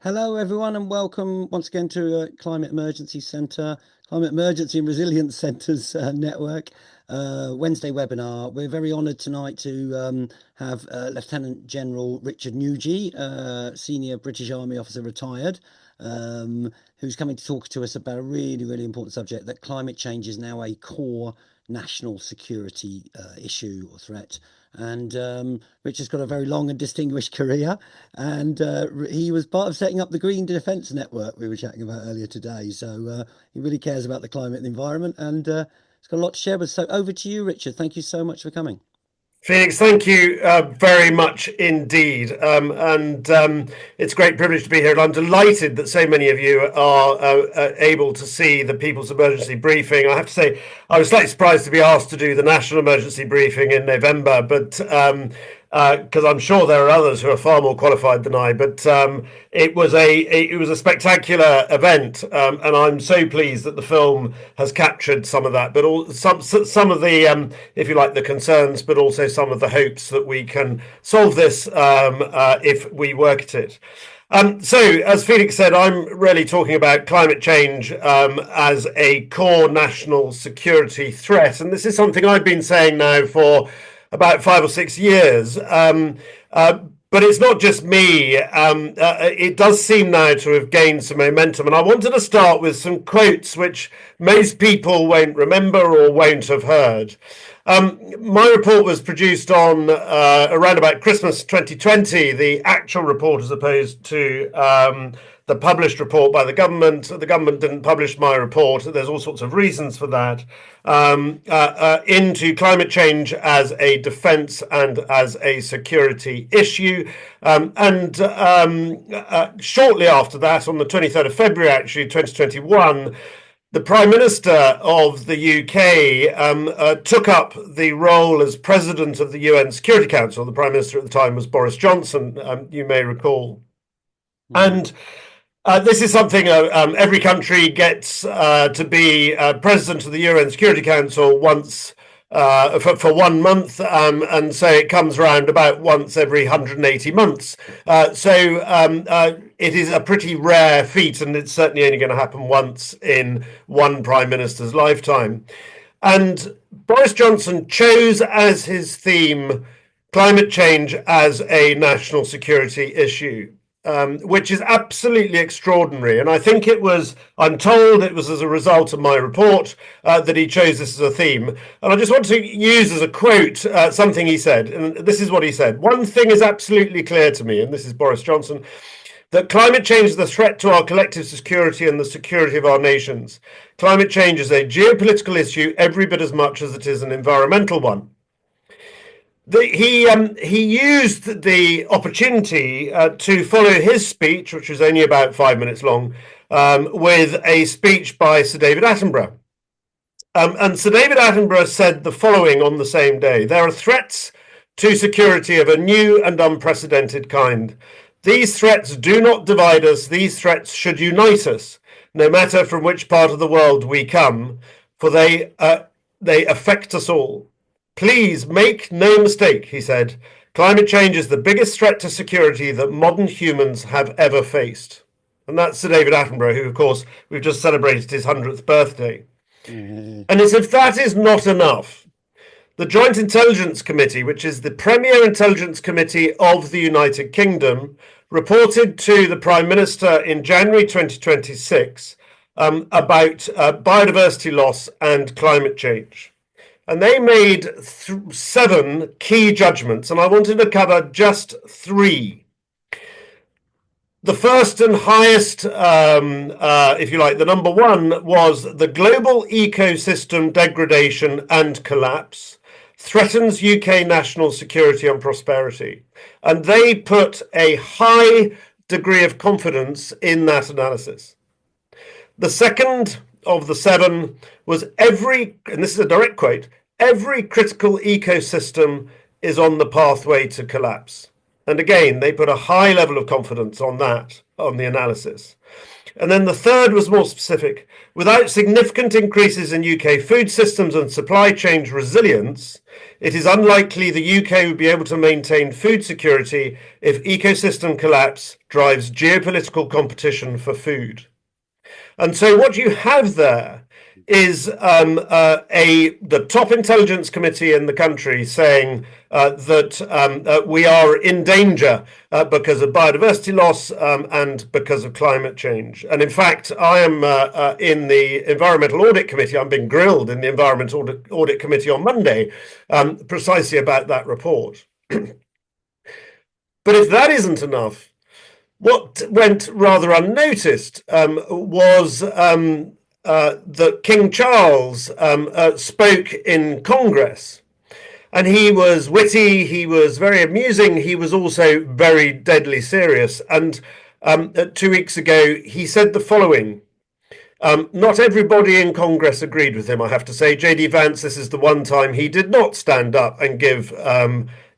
Hello, everyone, and welcome once again to Climate Emergency and Resilience Centre's network Wednesday webinar. We're very honoured tonight to have Lieutenant General Richard Nugee, Senior British Army Officer retired, who's coming to talk to us about a really important subject, that climate change is now a core national security issue or threat. And Richard's got a very long and distinguished career, and he was part of setting up the Green Defence Network we were chatting about earlier today. So he really cares about the climate and the environment, and he's got a lot to share with us. So over to you, Richard. Thank you so much for coming. Felix, thank you very much indeed. It's a great privilege to be here. And I'm delighted that so many of you are able to see the People's Emergency Briefing. I have to say, I was slightly surprised to be asked to do the National Emergency Briefing in November, but because I'm sure there are others who are far more qualified than I. But it was a spectacular event, and I'm so pleased that the film has captured some of that, but some of the, if you like, the concerns, but also some of the hopes that we can solve this if we work at it. So, as Felix said, I'm really talking about climate change as a core national security threat, and this is something I've been saying now for about 5 or 6 years. But it's not just me. It does seem now to have gained some momentum. And I wanted to start with some quotes which most people won't remember or won't have heard. My report was produced on around about Christmas 2020, the actual report as opposed to the published report by the government. The government didn't publish my report. There's all sorts of reasons for that. Into climate change as a defence and as a security issue. Shortly after that, on the 23rd of February, actually, 2021, the Prime Minister of the UK took up the role as President of the UN Security Council. The Prime Minister at the time was Boris Johnson, you may recall. And this is something every country gets to be President of the UN Security Council once for 1 month, and so it comes around about once every 180 months. It is a pretty rare feat, and it's certainly only going to happen once in one Prime Minister's lifetime. And Boris Johnson chose as his theme climate change as a national security issue. Which is absolutely extraordinary. And I think I'm told it was as a result of my report that he chose this as a theme. And I just want to use as a quote something he said. And this is what he said. "One thing is absolutely clear to me," and this is Boris Johnson, "that climate change is a threat to our collective security and the security of our nations. Climate change is a geopolitical issue every bit as much as it is an environmental one." He used the opportunity to follow his speech, which was only about 5 minutes long, with a speech by Sir David Attenborough. And Sir David Attenborough said the following on the same day: "There are threats to security of a new and unprecedented kind. These threats do not divide us. These threats should unite us, no matter from which part of the world we come, for they affect us all. Please make no mistake," he said, "climate change is the biggest threat to security that modern humans have ever faced." And that's Sir David Attenborough, who, of course, we've just celebrated his 100th birthday. And as if that is not enough, the Joint Intelligence Committee, which is the premier intelligence committee of the United Kingdom, reported to the Prime Minister in January 2026 about biodiversity loss and climate change. And they made 7 key judgments, and I wanted to cover just 3. The first and highest, if you like, the number 1 was the global ecosystem degradation and collapse threatens UK national security and prosperity. And they put a high degree of confidence in that analysis. The second of the 7 was and this is a direct quote, "every critical ecosystem is on the pathway to collapse." And again, they put a high level of confidence on that, on the analysis. And then the third was more specific. Without significant increases in UK food systems and supply chain resilience, it is unlikely the UK would be able to maintain food security if ecosystem collapse drives geopolitical competition for food. And so what you have there is the top intelligence committee in the country saying that we are in danger because of biodiversity loss and because of climate change. And in fact, I am in the Environmental Audit Committee. I'm being grilled in the Environmental Audit Committee on Monday precisely about that report. But if that isn't enough, what went rather unnoticed was that King Charles spoke in Congress. And he was witty, he was very amusing, he was also very deadly serious. And 2 weeks ago, he said the following. Not everybody in Congress agreed with him, I have to say. J.D. Vance, this is the one time he did not stand up and give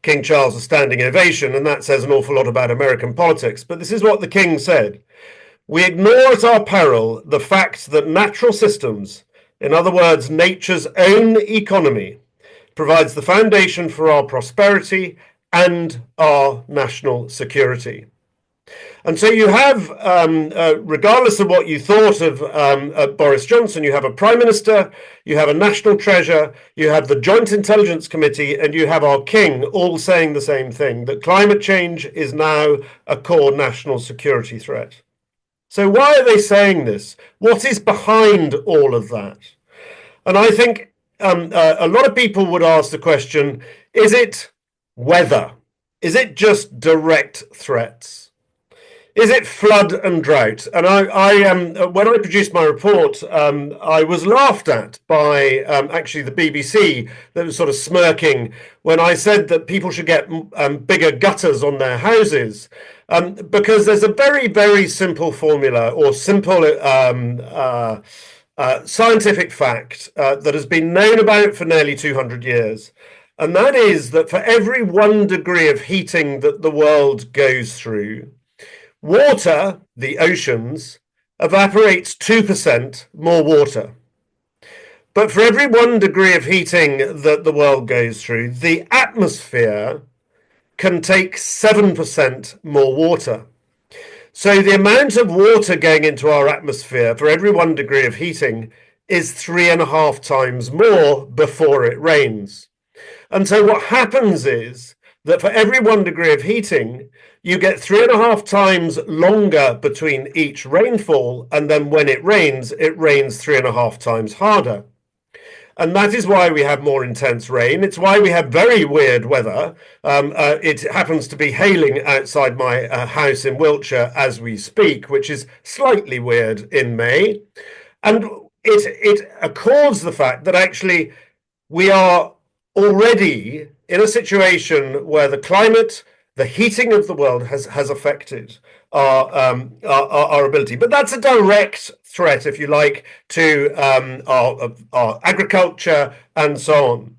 King Charles a standing ovation, and that says an awful lot about American politics. But this is what the King said. We ignore at our peril the fact that natural systems, in other words, nature's own economy, provides the foundation for our prosperity and our national security. And so you have, regardless of what you thought of Boris Johnson, you have a Prime Minister, you have a National Treasurer, you have the Joint Intelligence Committee, and you have our King all saying the same thing, that climate change is now a core national security threat. So why are they saying this? What is behind all of that? And I think a lot of people would ask the question, is it weather? Is it just direct threats? Is it flood and drought? And when I produced my report, I was laughed at by actually the BBC that was sort of smirking when I said that people should get bigger gutters on their houses. Because there's a very, very simple formula or simple scientific fact that has been known about for nearly 200 years. And that is that for every 1 degree of heating that the world goes through, water, the oceans, evaporates 2% more water. But for every 1 degree of heating that the world goes through, the atmosphere can take 7% more water. So the amount of water going into our atmosphere for every 1 degree of heating is 3.5 times more before it rains. And so what happens is that for every 1 degree of heating, you get 3.5 times longer between each rainfall, and then when it rains 3.5 times harder. And that is why we have more intense rain. It's why we have very weird weather. It happens to be hailing outside my house in Wiltshire as we speak, which is slightly weird in May. And it accords the fact that actually we are already in a situation where the climate, the heating of the world has affected our ability. But that's a direct threat, if you like, to our agriculture and so on.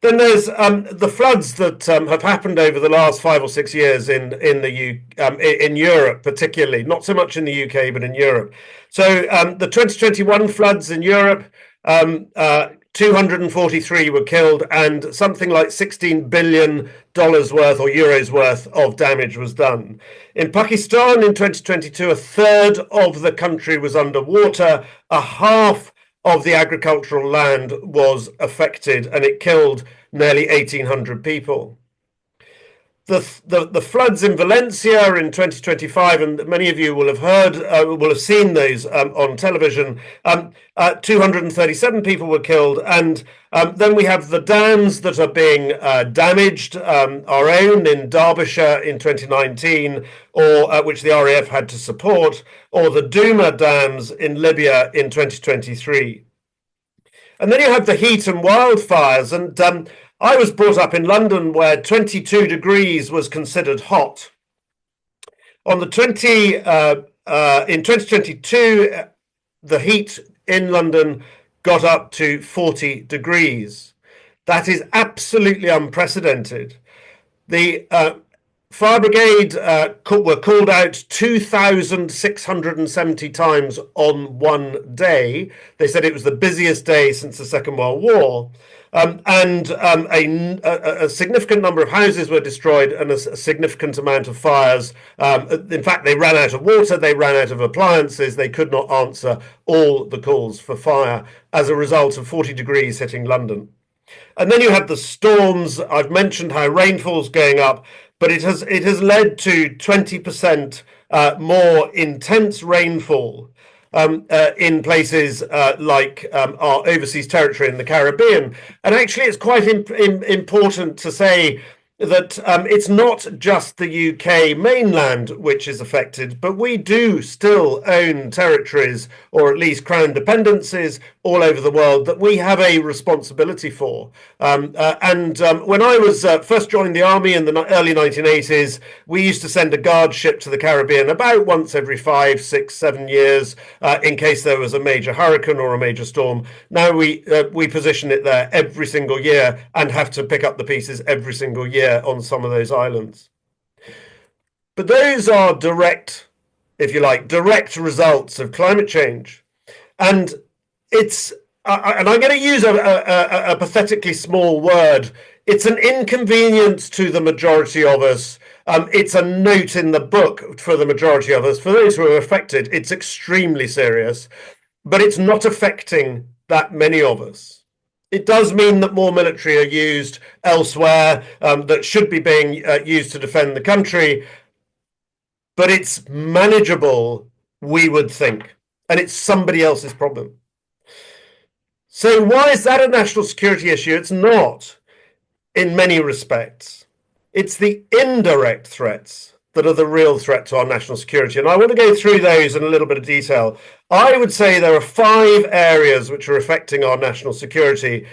Then there's the floods that have happened over the last 5 or 6 years in Europe, particularly, not so much in the UK, but in Europe. So the 2021 floods in Europe, 243 were killed, and something like $16 billion worth or euros worth of damage was done. In Pakistan in 2022, a third of the country was underwater, a half of the agricultural land was affected, and it killed nearly 1,800 people. The floods in Valencia in 2025, and many of you will have seen those on television. 237 people were killed, and then we have the dams that are being damaged. Our own in Derbyshire in 2019, or which the RAF had to support, or the Douma dams in Libya in 2023. And then you have the heat and wildfires, and I was brought up in London where 22 degrees was considered hot. In 2022, the heat in London got up to 40 degrees. That is absolutely unprecedented. The Fire brigade were called out 2,670 times on one day. They said it was the busiest day since the Second World War. A significant number of houses were destroyed and a significant amount of fires. In fact, they ran out of water, they ran out of appliances, they could not answer all the calls for fire as a result of 40 degrees hitting London. And then you have the storms. I've mentioned how rainfall's going up, but it has led to 20% more intense rainfall in places like our overseas territory in the Caribbean. And actually, it's quite important to say that it's not just the UK mainland which is affected, but we do still own territories, or at least crown dependencies, all over the world that we have a responsibility for. When I was first joined the army in the early 1980s, we used to send a guard ship to the Caribbean about once every 5, 6, 7 years in case there was a major hurricane or a major storm. Now we position it there every single year and have to pick up the pieces every single year on some of those islands. But those are direct, if you like, direct results of climate change. And I'm going to use a pathetically small word. It's an inconvenience to the majority of us. It's a note in the book for the majority of us. For those who are affected, it's extremely serious, but it's not affecting that many of us. It does mean that more military are used elsewhere that should be being used to defend the country, but it's manageable, we would think, and it's somebody else's problem. So why is that a national security issue? It's not, in many respects. It's the indirect threats that are the real threat to our national security. And I want to go through those in a little bit of detail. I would say there are 5 areas which are affecting our national security.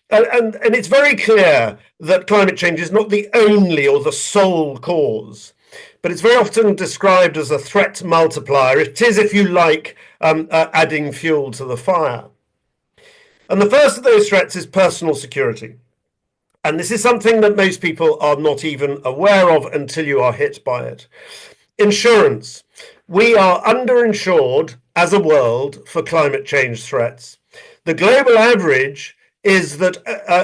And it's very clear that climate change is not the only or the sole cause, but it's very often described as a threat multiplier. It is, if you like, adding fuel to the fire. And the first of those threats is personal security. And this is something that most people are not even aware of until you are hit by it. Insurance. We are underinsured as a world for climate change threats. The global average is that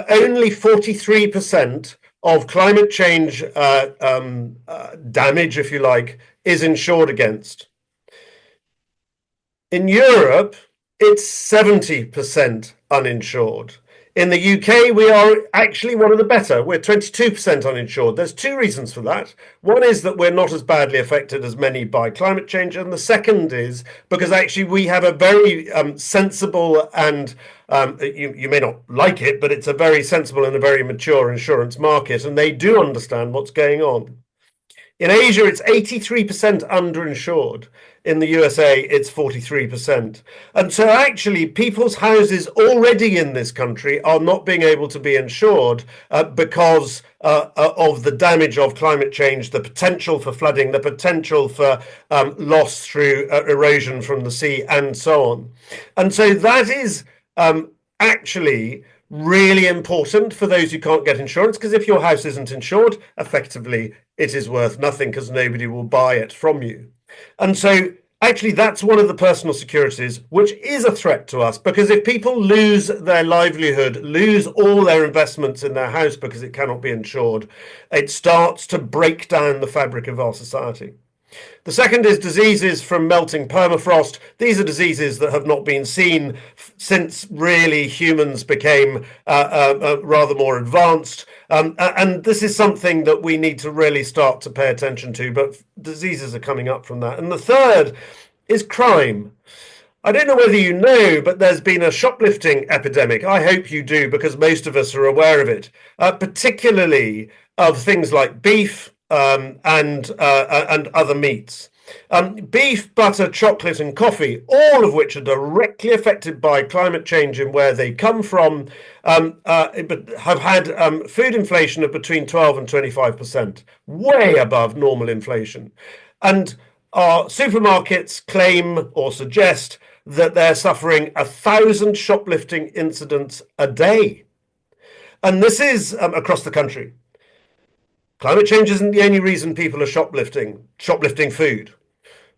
only 43% of climate change damage, if you like, is insured against. In Europe, it's 70% uninsured. In the UK, we are actually one of the better. We're 22% uninsured. There's 2 reasons for that. One is that we're not as badly affected as many by climate change. And the second is because actually we have a very sensible and you may not like it, but it's a very sensible and a very mature insurance market. And they do understand what's going on. In Asia, it's 83% underinsured. In the USA, it's 43%. And so actually, people's houses already in this country are not being able to be insured because of the damage of climate change, the potential for flooding, the potential for loss through erosion from the sea, and so on. And so that is actually really important for those who can't get insurance, because if your house isn't insured, effectively, it is worth nothing because nobody will buy it from you. And so actually, that's one of the personal securities, which is a threat to us, because if people lose their livelihood, lose all their investments in their house because it cannot be insured, it starts to break down the fabric of our society. The second is diseases from melting permafrost. These are diseases that have not been seen since really humans became rather more advanced. And this is something that we need to really start to pay attention to, but diseases are coming up from that. And the third is crime. I don't know whether you know, but there's been a shoplifting epidemic. I hope you do, because most of us are aware of it, particularly of things like beef, and other meats. Beef, butter, chocolate and coffee, all of which are directly affected by climate change in where they come from, have had food inflation of between 12 and 25%, way above normal inflation. And our supermarkets claim or suggest that they're suffering 1,000 shoplifting incidents a day. And this is across the country. climate change isn't the only reason people are shoplifting food,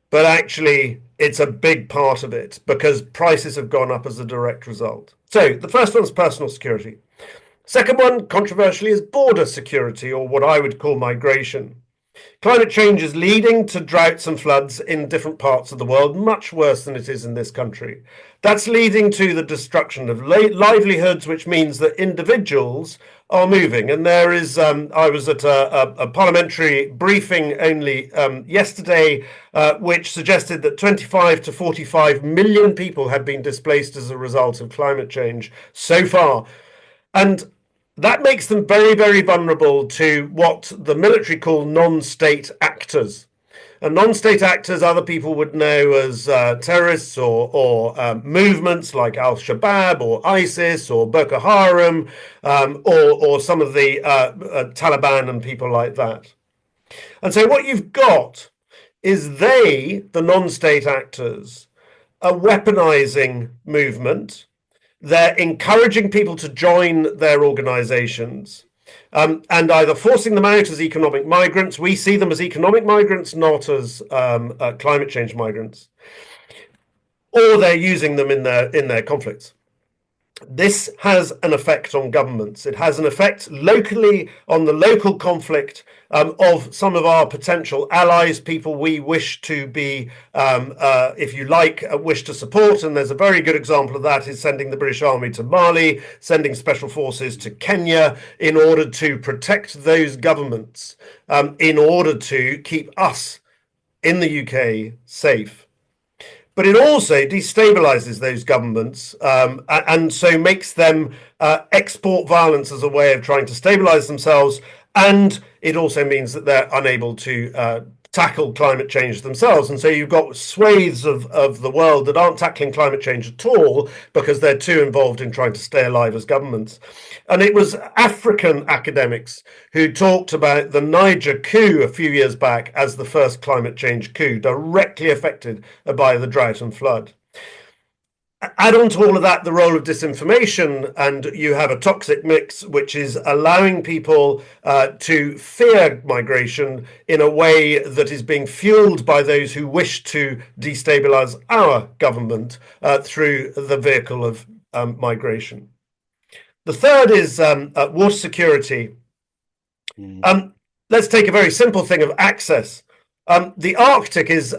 but actually it's a big part of it because prices have gone up as a direct result. So the first one's personal security. Second one, controversially, is border security, or what I would call migration. Climate change is leading to droughts and floods in different parts of the world, much worse than it is in this country. That's leading to the destruction of livelihoods, which means that individuals are moving. And there is, I was at a parliamentary briefing only yesterday, which suggested that 25 to 45 million people have been displaced as a result of climate change so far. And that makes them very, very vulnerable to what the military call non-state actors. And non-state actors, other people would know as terrorists or movements like Al-Shabaab or ISIS or Boko Haram or some of the Taliban and people like that. And so what you've got is the non-state actors, are weaponizing movement. They're encouraging people to join their organizations and either forcing them out as economic migrants. We see them as economic migrants, not as climate change migrants, or they're using them in their conflicts. This has an effect on governments. It has an effect locally on the local conflict of some of our potential allies, people we wish to be, if you like, wish to support. And there's a very good example of that is sending the British Army to Mali, sending special forces to Kenya in order to protect those governments, in order to keep us in the UK safe. But it also destabilizes those governments and so makes them export violence as a way of trying to stabilize themselves. And it also means that they're unable to tackle climate change themselves. And so you've got swathes of the world that aren't tackling climate change at all because they're too involved in trying to stay alive as governments. And it was African academics who talked about the Niger coup a few years back as the first climate change coup, directly affected by the drought and flood. Add on to all of that the role of disinformation, and you have a toxic mix which is allowing people to fear migration in a way that is being fueled by those who wish to destabilize our government through the vehicle of migration. The third is water security. Let's take a very simple thing of access. The Arctic is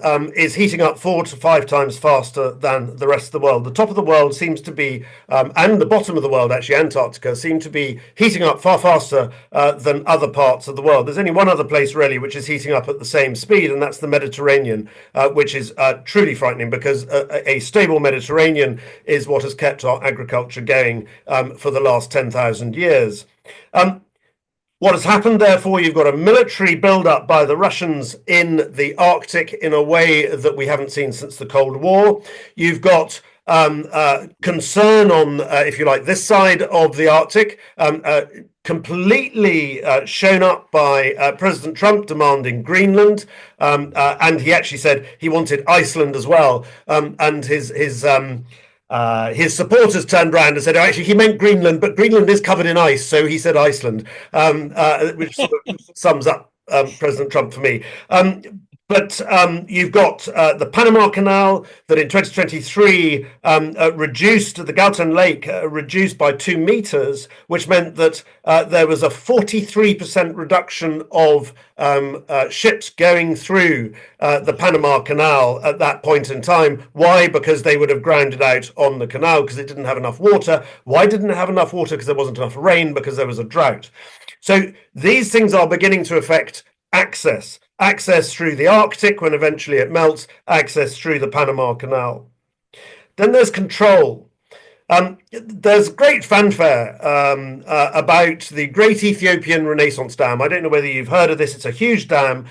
heating up 4 to 5 times faster than the rest of the world. The top of the world seems to be, and the bottom of the world, actually, Antarctica, seem to be heating up far faster than other parts of the world. There's only one other place, really, which is heating up at the same speed, and that's the Mediterranean, which is truly frightening because a stable Mediterranean is what has kept our agriculture going for the last 10,000 years. What has happened, therefore, you've got a military build-up by the Russians in the Arctic in a way that we haven't seen since the Cold War. You've got concern on, if you like, this side of the Arctic, completely shown up by President Trump demanding Greenland. And he actually said he wanted Iceland as well. And his supporters turned around and said, oh, actually, he meant Greenland, but Greenland is covered in ice, so he said Iceland, which sort of sums up President Trump for me. But you've got the Panama Canal that in 2023 reduced the Galton Lake, reduced by 2 meters, which meant that there was a 43% reduction of ships going through the Panama Canal at that point in time. Why? Because they would have grounded out on the canal because it didn't have enough water. Why didn't it have enough water? Because there wasn't enough rain, because there was a drought. So these things are beginning to affect access through the Arctic when eventually it melts, access through the Panama Canal. Then there's control. There's great fanfare about the Great Ethiopian Renaissance Dam. I don't know whether you've heard of this. It's a huge dam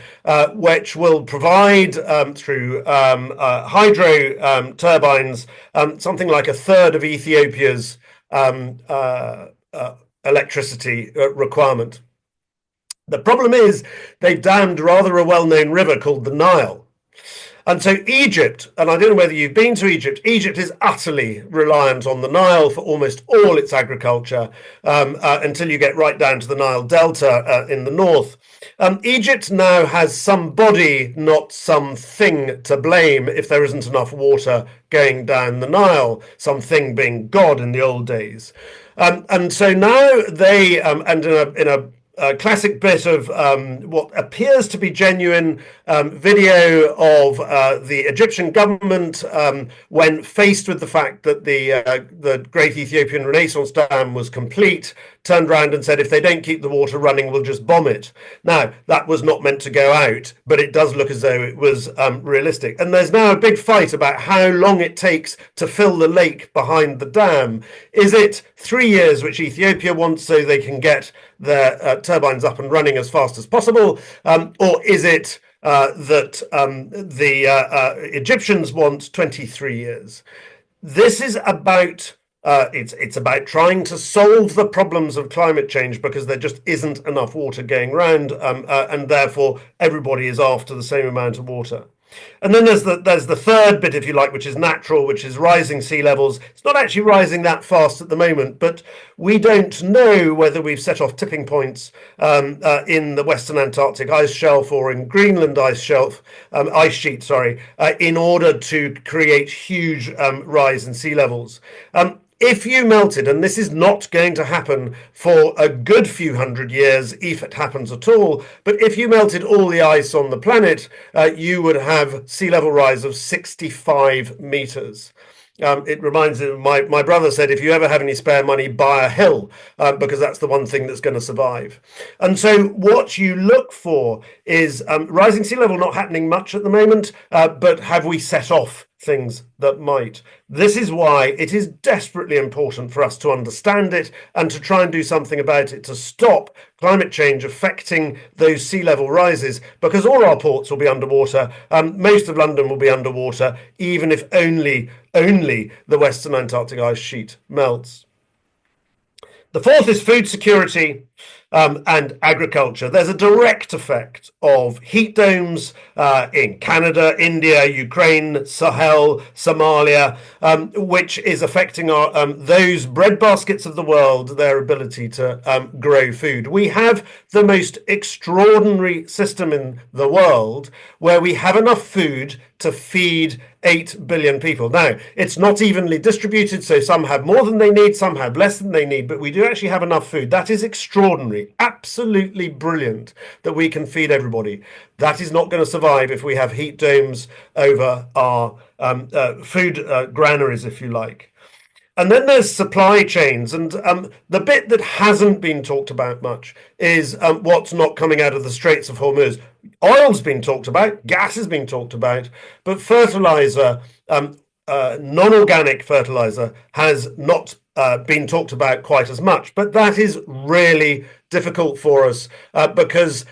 which will provide through hydro turbines something like a third of Ethiopia's electricity requirement. The problem is they've dammed rather a well-known river called the Nile. And so Egypt, and I don't know whether you've been to Egypt, Egypt is utterly reliant on the Nile for almost all its agriculture until you get right down to the Nile Delta in the north. Egypt now has somebody, not something, to blame if there isn't enough water going down the Nile, something being God in the old days. And so now they, and in a classic bit of what appears to be genuine video of the Egyptian government when faced with the fact that the Great Ethiopian Renaissance Dam was complete, turned around and said, if they don't keep the water running, we'll just bomb it. Now, that was not meant to go out, but it does look as though it was realistic. And there's now a big fight about how long it takes to fill the lake behind the dam. Is it 3 years, which Ethiopia wants so they can get their turbines up and running as fast as possible? Or is it that the Egyptians want 23 years? This is about it's about trying to solve the problems of climate change because there just isn't enough water going around, and therefore everybody is after the same amount of water. And then there's the third bit, if you like, which is natural, which is rising sea levels. It's not actually rising that fast at the moment, but we don't know whether we've set off tipping points in the Western Antarctic ice shelf or in Greenland ice sheet, in order to create huge rise in sea levels. If you melted, and this is not going to happen for a good few hundred years, if it happens at all, but if you melted all the ice on the planet, you would have sea level rise of 65 meters. It reminds me, my brother said, if you ever have any spare money, buy a hill, because that's the one thing that's going to survive. And so what you look for is rising sea level not happening much at the moment, but have we set off things that might? This is why it is desperately important for us to understand it and to try and do something about it to stop climate change affecting those sea level rises, because all our ports will be underwater. Most of London will be underwater, even if only the Western Antarctic ice sheet melts. The fourth is food security and agriculture. There's a direct effect of heat domes in Canada, India, Ukraine, Sahel, Somalia, which is affecting those bread baskets of the world, their ability to grow food. We have the most extraordinary system in the world where we have enough food to feed 8 billion people. Now, it's not evenly distributed, so some have more than they need, some have less than they need, but we do actually have enough food. That is extraordinary, absolutely brilliant that we can feed everybody. That is not going to survive if we have heat domes over our food granaries, if you like. And then there's supply chains, and the bit that hasn't been talked about much is what's not coming out of the Straits of Hormuz. Oil's been talked about, gas has been talked about, but fertilizer, non-organic fertilizer, has not been talked about quite as much. But that is really difficult for us because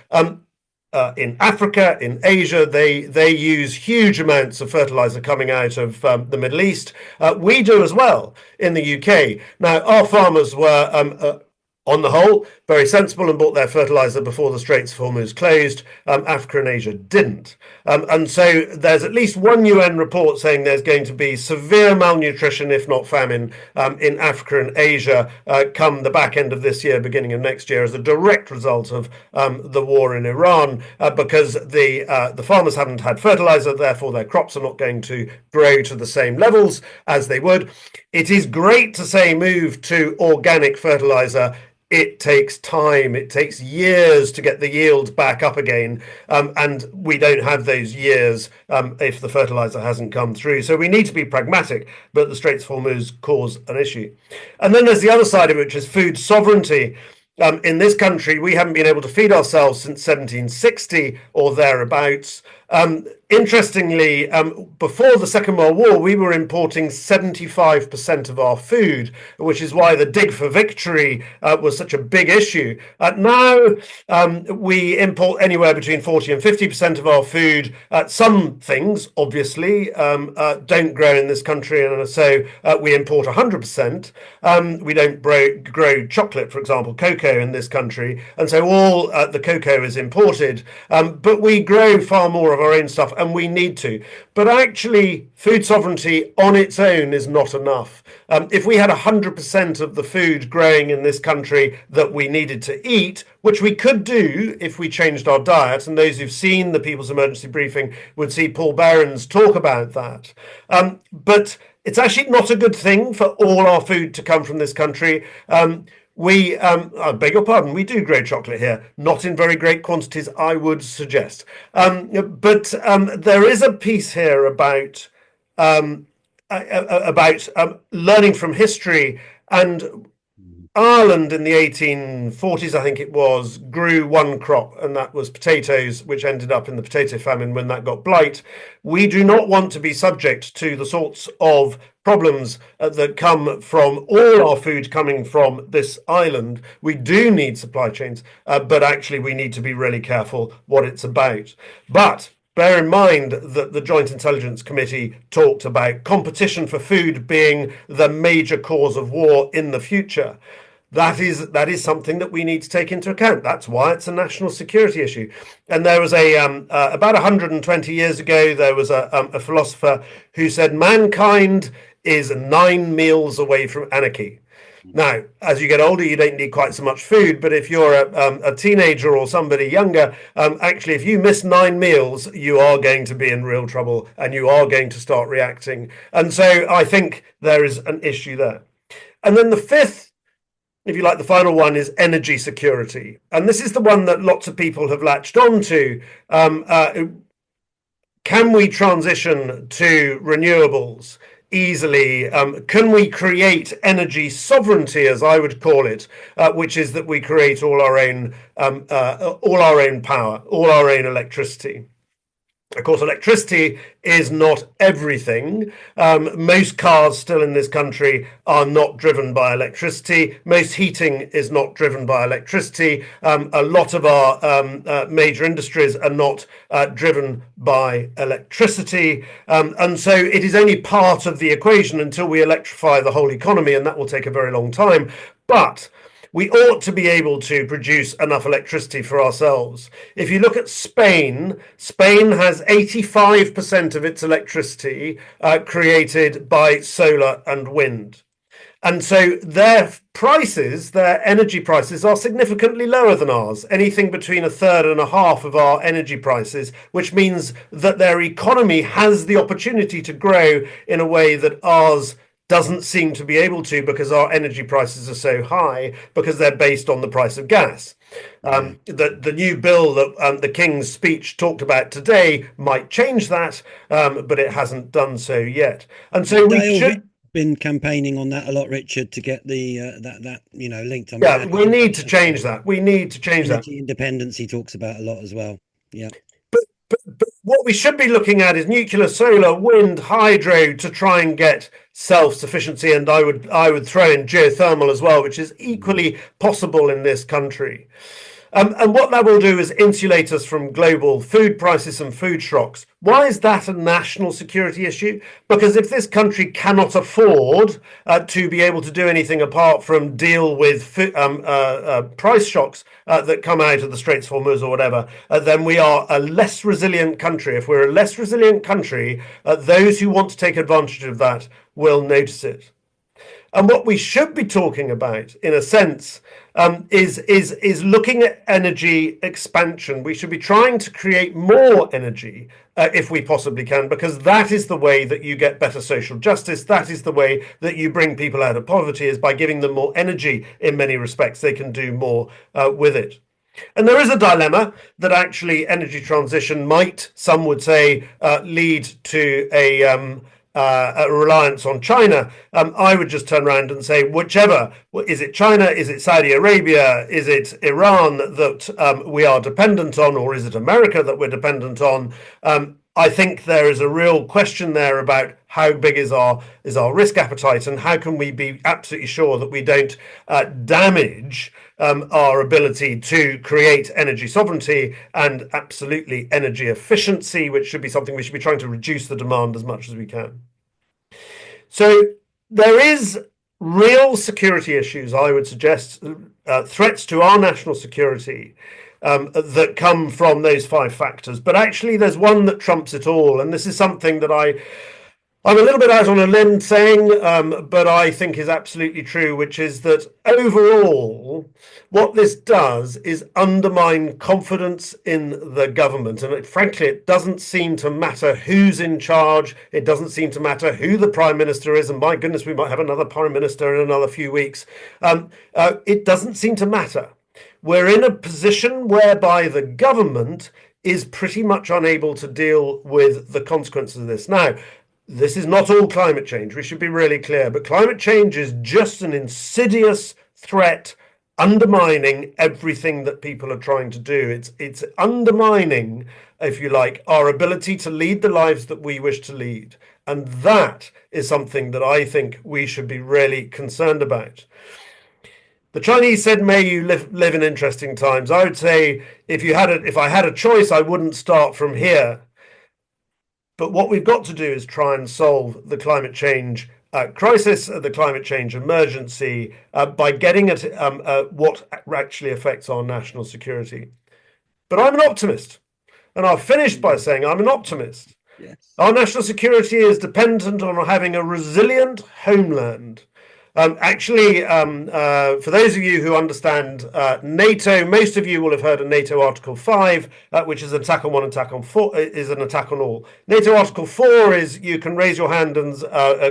in Africa, in Asia, they use huge amounts of fertilizer coming out of the Middle East. We do as well in the UK. Now, our farmers were on the whole, very sensible and bought their fertilizer before the Straits of Hormuz closed. Africa and Asia didn't. And so there's at least one UN report saying there's going to be severe malnutrition, if not famine, in Africa and Asia come the back end of this year, beginning of next year, as a direct result of the war in Iran, because the farmers haven't had fertilizer, therefore their crops are not going to grow to the same levels as they would. It is great to say move to organic fertilizer. It takes time, it takes years to get the yield back up again, and we don't have those years if the fertilizer hasn't come through. So we need to be pragmatic, but the Straits of Hormuz cause an issue. And then there's the other side of it, which is food sovereignty. In this country, we haven't been able to feed ourselves since 1760 or thereabouts. Interestingly, before the Second World War, we were importing 75% of our food, which is why the dig for victory was such a big issue. Now we import anywhere between 40 and 50% of our food. Some things, obviously, don't grow in this country, and so we import 100%. We don't grow chocolate, for example, cocoa in this country, and so all the cocoa is imported. But we grow far more of of our own stuff, and we need to. But actually, food sovereignty on its own is not enough. If we had 100% of the food growing in this country that we needed to eat, which we could do if we changed our diet, and those who've seen the People's Emergency Briefing would see Paul Behrens talk about that. But it's actually not a good thing for all our food to come from this country. I beg your pardon, we do grow chocolate here, not in very great quantities, I would suggest. But there is a piece here about learning from history, and Ireland in the 1840s, I think it was, grew one crop, and that was potatoes, which ended up in the potato famine when that got blight. We do not want to be subject to the sorts of problems that come from all our food coming from this island. We do need supply chains, but actually we need to be really careful what it's about. But bear in mind that the Joint Intelligence Committee talked about competition for food being the major cause of war in the future. That is something that we need to take into account. That's why it's a national security issue. And there was about 120 years ago, there was a philosopher who said mankind is 9 meals away from anarchy. Now, as you get older, you don't need quite so much food, but if you're a teenager or somebody younger, actually, if you miss 9 meals, you are going to be in real trouble, and you are going to start reacting. And so I think there is an issue there. And then the fifth, if you like, the final one is energy security. And this is the one that lots of people have latched on to. Can we transition to renewables easily? Can we create energy sovereignty, as I would call it, which is that we create all our own power, all our own electricity? Of course, electricity is not everything. Most cars still in this country are not driven by electricity. Most heating is not driven by electricity. A lot of our major industries are not driven by electricity. And so it is only part of the equation until we electrify the whole economy, and that will take a very long time. But we ought to be able to produce enough electricity for ourselves. If you look at Spain, Spain has 85% of its electricity created by solar and wind. And so their prices, their energy prices, are significantly lower than ours, anything between a third and a half of our energy prices, which means that their economy has the opportunity to grow in a way that ours doesn't seem to be able to, because our energy prices are so high, because they're based on the price of gas. The new bill that the King's speech talked about today might change that, but it hasn't done so yet. And so we should been campaigning on that a lot, Richard, to get the that linked on. Yeah, we need to change that. We need to change that. Energy independence he talks about a lot as well. Yeah. But what we should be looking at is nuclear, solar, wind, hydro to try and get self-sufficiency, and I would throw in geothermal as well, which is equally possible in this country. And what that will do is insulate us from global food prices and food shocks. Why is that a national security issue? Because if this country cannot afford to be able to do anything apart from deal with price shocks that come out of the Straits of Hormuz or whatever, then we are a less resilient country. If we're a less resilient country, those who want to take advantage of that will notice it. And what we should be talking about, in a sense, is looking at energy expansion. We should be trying to create more energy if we possibly can, because that is the way that you get better social justice. That is the way that you bring people out of poverty, is by giving them more energy. In many respects, they can do more with it. And there is a dilemma that actually energy transition might, some would say, lead to a reliance on China. I would just turn around and say, whichever, is it China, is it Saudi Arabia, is it Iran that we are dependent on, or is it America that we're dependent on? I think there is a real question there about how big is our risk appetite, and how can we be absolutely sure that we don't damage our ability to create energy sovereignty and absolutely energy efficiency, which should be something we should be trying to reduce the demand as much as we can. So there is real security issues, I would suggest, threats to our national security, that come from those 5 factors. But actually, there's one that trumps it all, and this is something that I'm a little bit out on a limb saying, but I think is absolutely true, which is that overall, what this does is undermine confidence in the government. And frankly, it doesn't seem to matter who's in charge. It doesn't seem to matter who the Prime Minister is. And my goodness, we might have another Prime Minister in another few weeks. It doesn't seem to matter. We're in a position whereby the government is pretty much unable to deal with the consequences of this. Now, this is not all climate change. We should be really clear. But climate change is just an insidious threat undermining everything that people are trying to do. It's undermining, if you like, our ability to lead the lives that we wish to lead. And that is something that I think we should be really concerned about. The Chinese said, may you live in interesting times. I would say if I had a choice, I wouldn't start from here. But what we've got to do is try and solve the climate change crisis, the climate change emergency, by getting at what actually affects our national security. But I'm an optimist, and I'll finish by saying I'm an optimist. Yes. Our national security is dependent on having a resilient homeland. For those of you who understand NATO, most of you will have heard of NATO Article 5, which is an attack on one, attack on four, is an attack on all. NATO Article 4 is you can raise your hand and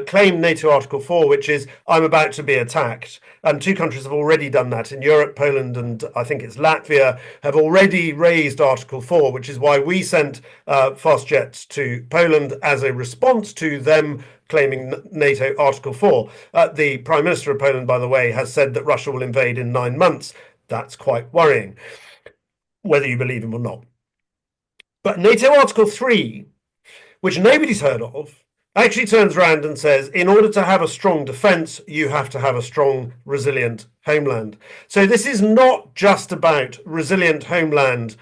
claim NATO Article 4, which is I'm about to be attacked. And 2 countries have already done that in Europe. Poland and I think it's Latvia have already raised Article 4, which is why we sent fast jets to Poland as a response to them claiming NATO Article 4. The Prime Minister of Poland, by the way, has said that Russia will invade in 9 months. That's quite worrying, whether you believe him or not. But NATO Article 3, which nobody's heard of, actually turns around and says, in order to have a strong defence, you have to have a strong, resilient homeland. So this is not just about resilient homeland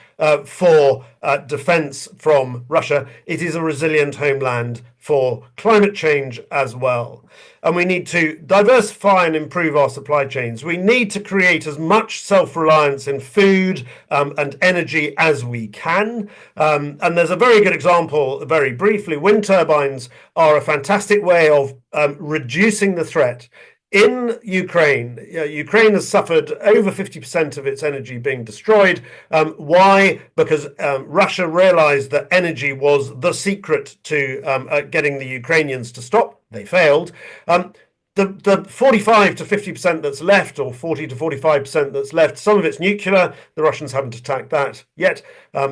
for defence from Russia. It is a resilient homeland for climate change as well. And we need to diversify and improve our supply chains. We need to create as much self-reliance in food and energy as we can. And there's a very good example, very briefly. Wind turbines are a fantastic way of reducing the threat. In Ukraine, Ukraine has suffered over 50% of its energy being destroyed. Why? Because Russia realized that energy was the secret to getting the Ukrainians to stop. They failed. The 45 to 50% that's left, or 40 to 45% that's left, some of it's nuclear. The Russians haven't attacked that yet.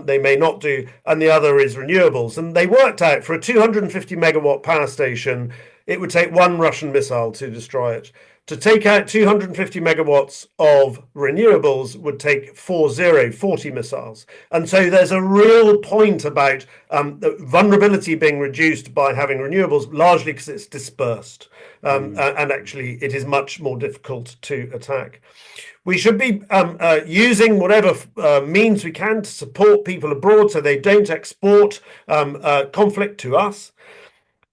They may not do. And the other is renewables. And they worked out for a 250 megawatt power station, it would take 1 Russian missile to destroy it. To take out 250 megawatts of renewables would take 40 missiles. And so there's a real point about vulnerability being reduced by having renewables, largely because it's dispersed. And actually, it is much more difficult to attack. We should be using whatever means we can to support people abroad so they don't export conflict to us.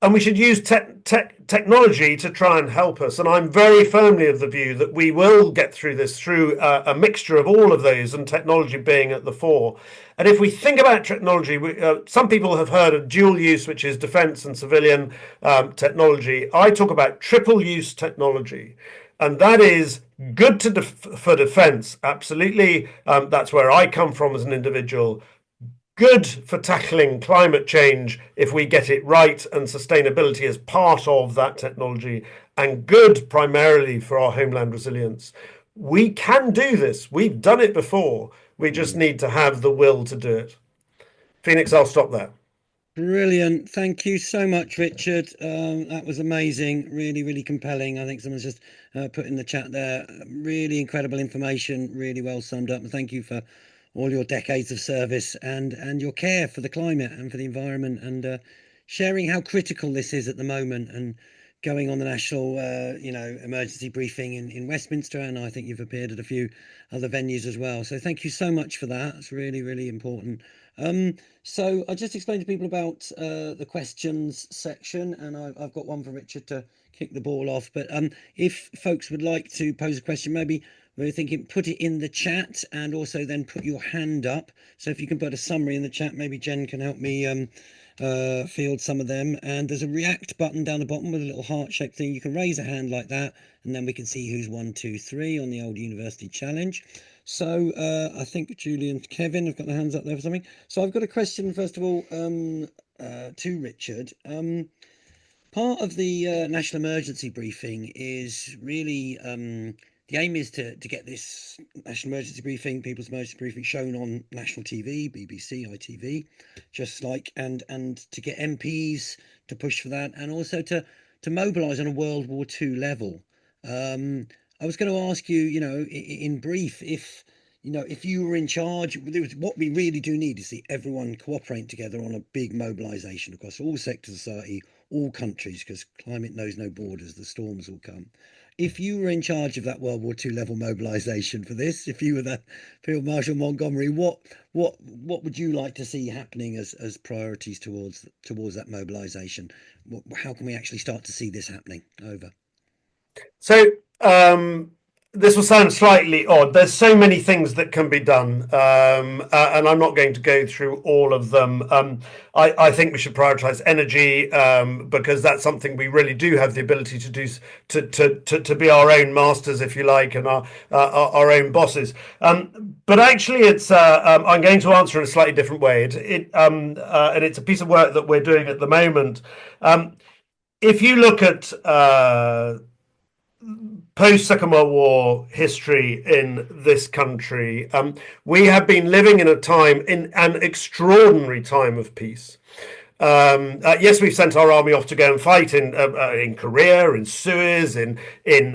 And we should use technology to try and help us. And I'm very firmly of the view that we will get through this through a mixture of all of those, and technology being at the fore. And if we think about technology, some people have heard of dual use, which is defense and civilian technology. I talk about triple use technology. And that is good for defense. Absolutely. That's where I come from as an individual. Good for tackling climate change if we get it right, and sustainability as part of that technology, and good primarily for our homeland resilience. We can do this. We've done it before. We just need to have the will to do it. Phoenix, I'll stop there. Brilliant. Thank you so much, Richard. That was amazing. Really, really compelling. I think someone's just put in the chat there. Really incredible information. Really well summed up. And thank you for all your decades of service and your care for the climate and for the environment, and sharing how critical this is at the moment, and going on the national emergency briefing in Westminster, and I think you've appeared at a few other venues as well. So thank you so much for that. It's really, really important. So I just explained to people about the questions section, and I've got one for Richard to kick the ball off. But if folks would like to pose a question, maybe we're thinking put it in the chat, and also then put your hand up. So if you can put a summary in the chat, maybe Jen can help me field some of them. And there's a react button down the bottom with a little heart shaped thing. You can raise a hand like that, and then we can see who's 1, 2, 3 on the old university challenge. So I think Julie and Kevin have got their hands up there for something. So I've got a question, first of all, to Richard. Part of the national emergency briefing is really the aim is to get this national emergency briefing, people's emergency briefing, shown on national TV, BBC, ITV, just like, and to get MPs to push for that, and also to mobilise on a World War II level. I was going to ask you, you know, in brief, if you know, if you were in charge, what we really do need is see everyone cooperating together on a big mobilisation across all sectors of society, all countries, because climate knows no borders, the storms will come. If you were in charge of that World War II level mobilisation for this, if you were the Field Marshal Montgomery, what would you like to see happening as priorities towards that mobilisation? How can we actually start to see this happening? Over. So this will sound slightly odd. There's so many things that can be done, and I'm not going to go through all of them. I think we should prioritise energy because that's something we really do have the ability to do, to be our own masters, if you like, and our own bosses. But actually, it's I'm going to answer in a slightly different way. And it's a piece of work that we're doing at the moment. If you look at post-Second World War history in this country, we have been living in an extraordinary time of peace. Yes, we've sent our army off to go and fight in Korea, in Suez, in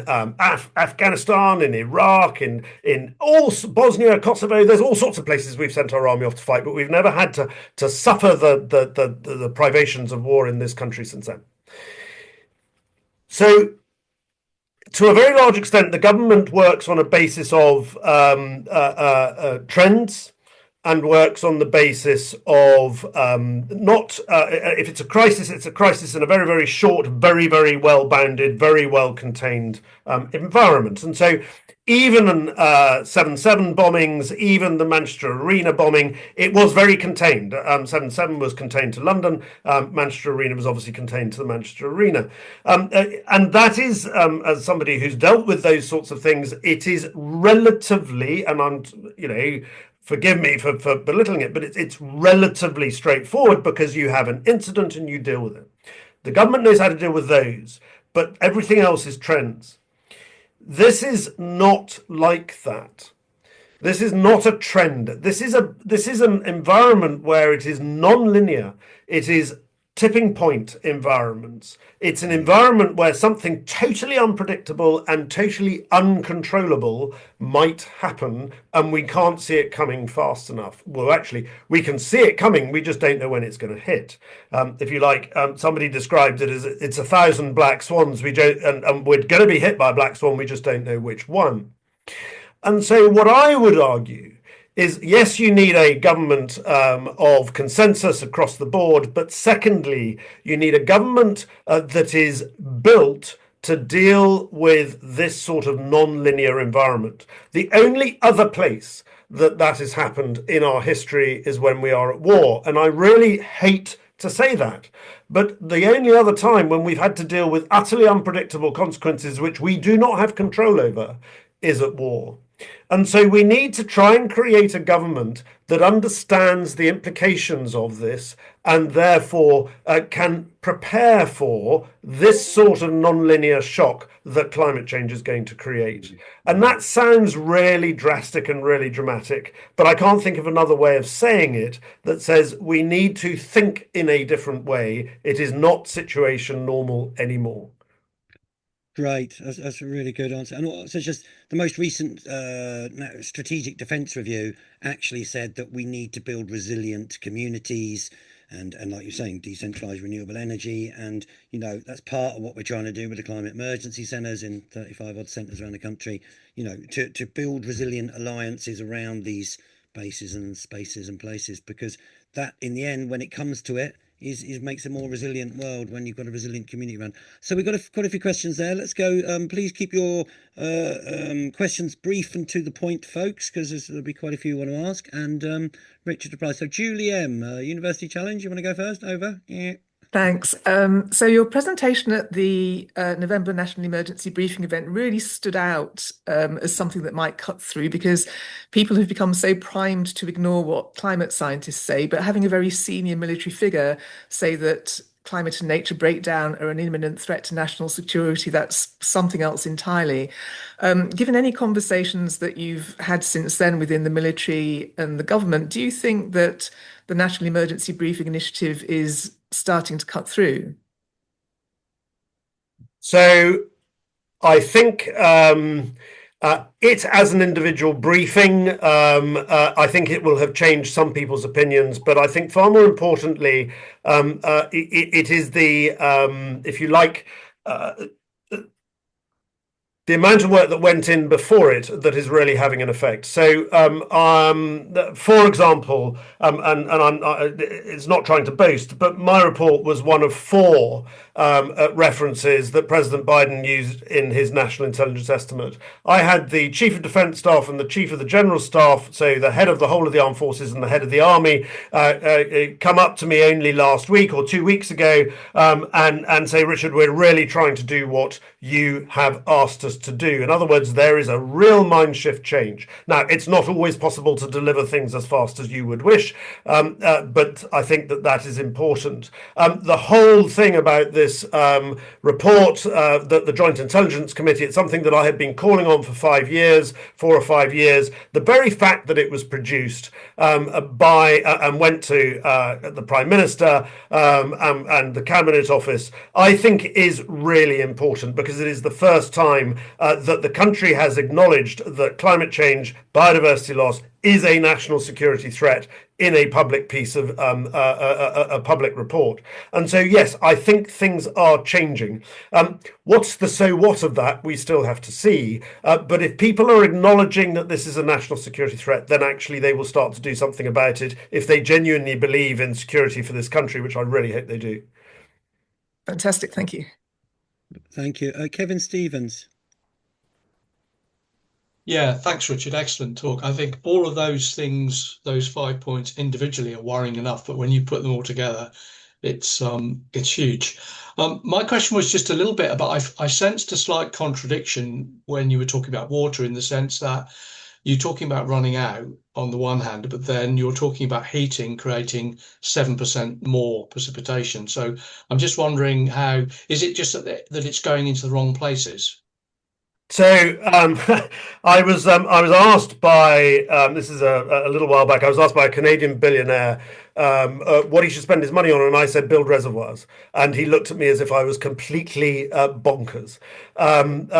Afghanistan, in Iraq, in all Bosnia, Kosovo. There's all sorts of places we've sent our army off to fight, but we've never had to suffer the privations of war in this country since then. So, to a very large extent, the government works on a basis of trends and works on the basis of not if it's a crisis in a very, very short, very, very well bounded, very well contained environment. And so even 7/7 bombings, even the Manchester Arena bombing, it was very contained. 7/7 was contained to London. Manchester Arena was obviously contained to the Manchester Arena. And that is, as somebody who's dealt with those sorts of things, it is relatively, and I'm, you know, forgive me for belittling it, but it's relatively straightforward because you have an incident and you deal with it. The government knows how to deal with those, but everything else is trends. This is not like that. This is not a trend. This is an environment where it is non-linear. It is tipping point environments. It's an environment where something totally unpredictable and totally uncontrollable might happen, and we can't see it coming fast enough. Well, actually, we can see it coming, we just don't know when it's going to hit. If you like, somebody described it as it's 1,000 black swans. We don't, and we're going to be hit by a black swan, we just don't know which one. And so what I would argue is, yes, you need a government of consensus across the board, but secondly, you need a government that is built to deal with this sort of non-linear environment. The only other place that has happened in our history is when we are at war, and I really hate to say that, but the only other time when we've had to deal with utterly unpredictable consequences which we do not have control over is at war. And so we need to try and create a government that understands the implications of this and therefore can prepare for this sort of non-linear shock that climate change is going to create. And that sounds really drastic and really dramatic, but I can't think of another way of saying it that says we need to think in a different way. It is not situation normal anymore. Great, that's a really good answer. And also, just the most recent strategic defence review actually said that we need to build resilient communities and like you're saying, decentralised renewable energy. And, you know, that's part of what we're trying to do with the climate emergency centres in 35 odd centres around the country, you know, to build resilient alliances around these bases and spaces and places, because that in the end, when it comes to it, is makes a more resilient world when you've got a resilient community around. So we've got quite a few questions there. Let's go. Please keep your questions brief and to the point, folks, because there'll be quite a few you want to ask. And Richard reply. So Julie M, University Challenge, you want to go first? Over. Yeah. Thanks. So your presentation at the November National Emergency Briefing event really stood out as something that might cut through, because people have become so primed to ignore what climate scientists say, but having a very senior military figure say that climate and nature breakdown are an imminent threat to national security, that's something else entirely. Given any conversations that you've had since then within the military and the government, do you think that the National Emergency Briefing Initiative is starting to cut through? So I think it as an individual briefing, I think it will have changed some people's opinions, but I think far more importantly, it is the, if you like, the amount of work that went in before it that is really having an effect. So, for example, it's not trying to boast, but my report was one of 4 references that President Biden used in his national intelligence estimate. I had the Chief of Defence Staff and the Chief of the General Staff, so the head of the whole of the armed forces and the head of the army, come up to me only last week or 2 weeks ago and say, Richard, we're really trying to do what you have asked us to do. In other words, there is a real mind shift change. Now, it's not always possible to deliver things as fast as you would wish, but I think that is important. The whole thing about this report, that the Joint Intelligence Committee, it's something that I had been calling on for 5 years, 4 or 5 years. The very fact that it was produced by and went to the Prime Minister and the Cabinet Office, I think is really important, because it is the first time that the country has acknowledged that climate change, biodiversity loss is a national security threat in a public piece of a public report. And so, yes, I think things are changing. What's the so what of that? We still have to see. But if people are acknowledging that this is a national security threat, then actually they will start to do something about it if they genuinely believe in security for this country, which I really hope they do. Fantastic. Thank you. Thank you. Kevin Stevens. Yeah, thanks, Richard. Excellent talk. I think all of those things, those 5 points individually are worrying enough, but when you put them all together, it's huge. My question was just a little bit about, I sensed a slight contradiction when you were talking about water, in the sense that you're talking about running out on the one hand, but then you're talking about heating, creating 7% more precipitation. So I'm just wondering, how is it just that it's going into the wrong places? So I was asked by this is a little while back. I was asked by a Canadian billionaire what he should spend his money on, and I said build reservoirs, and he looked at me as if I was completely bonkers. And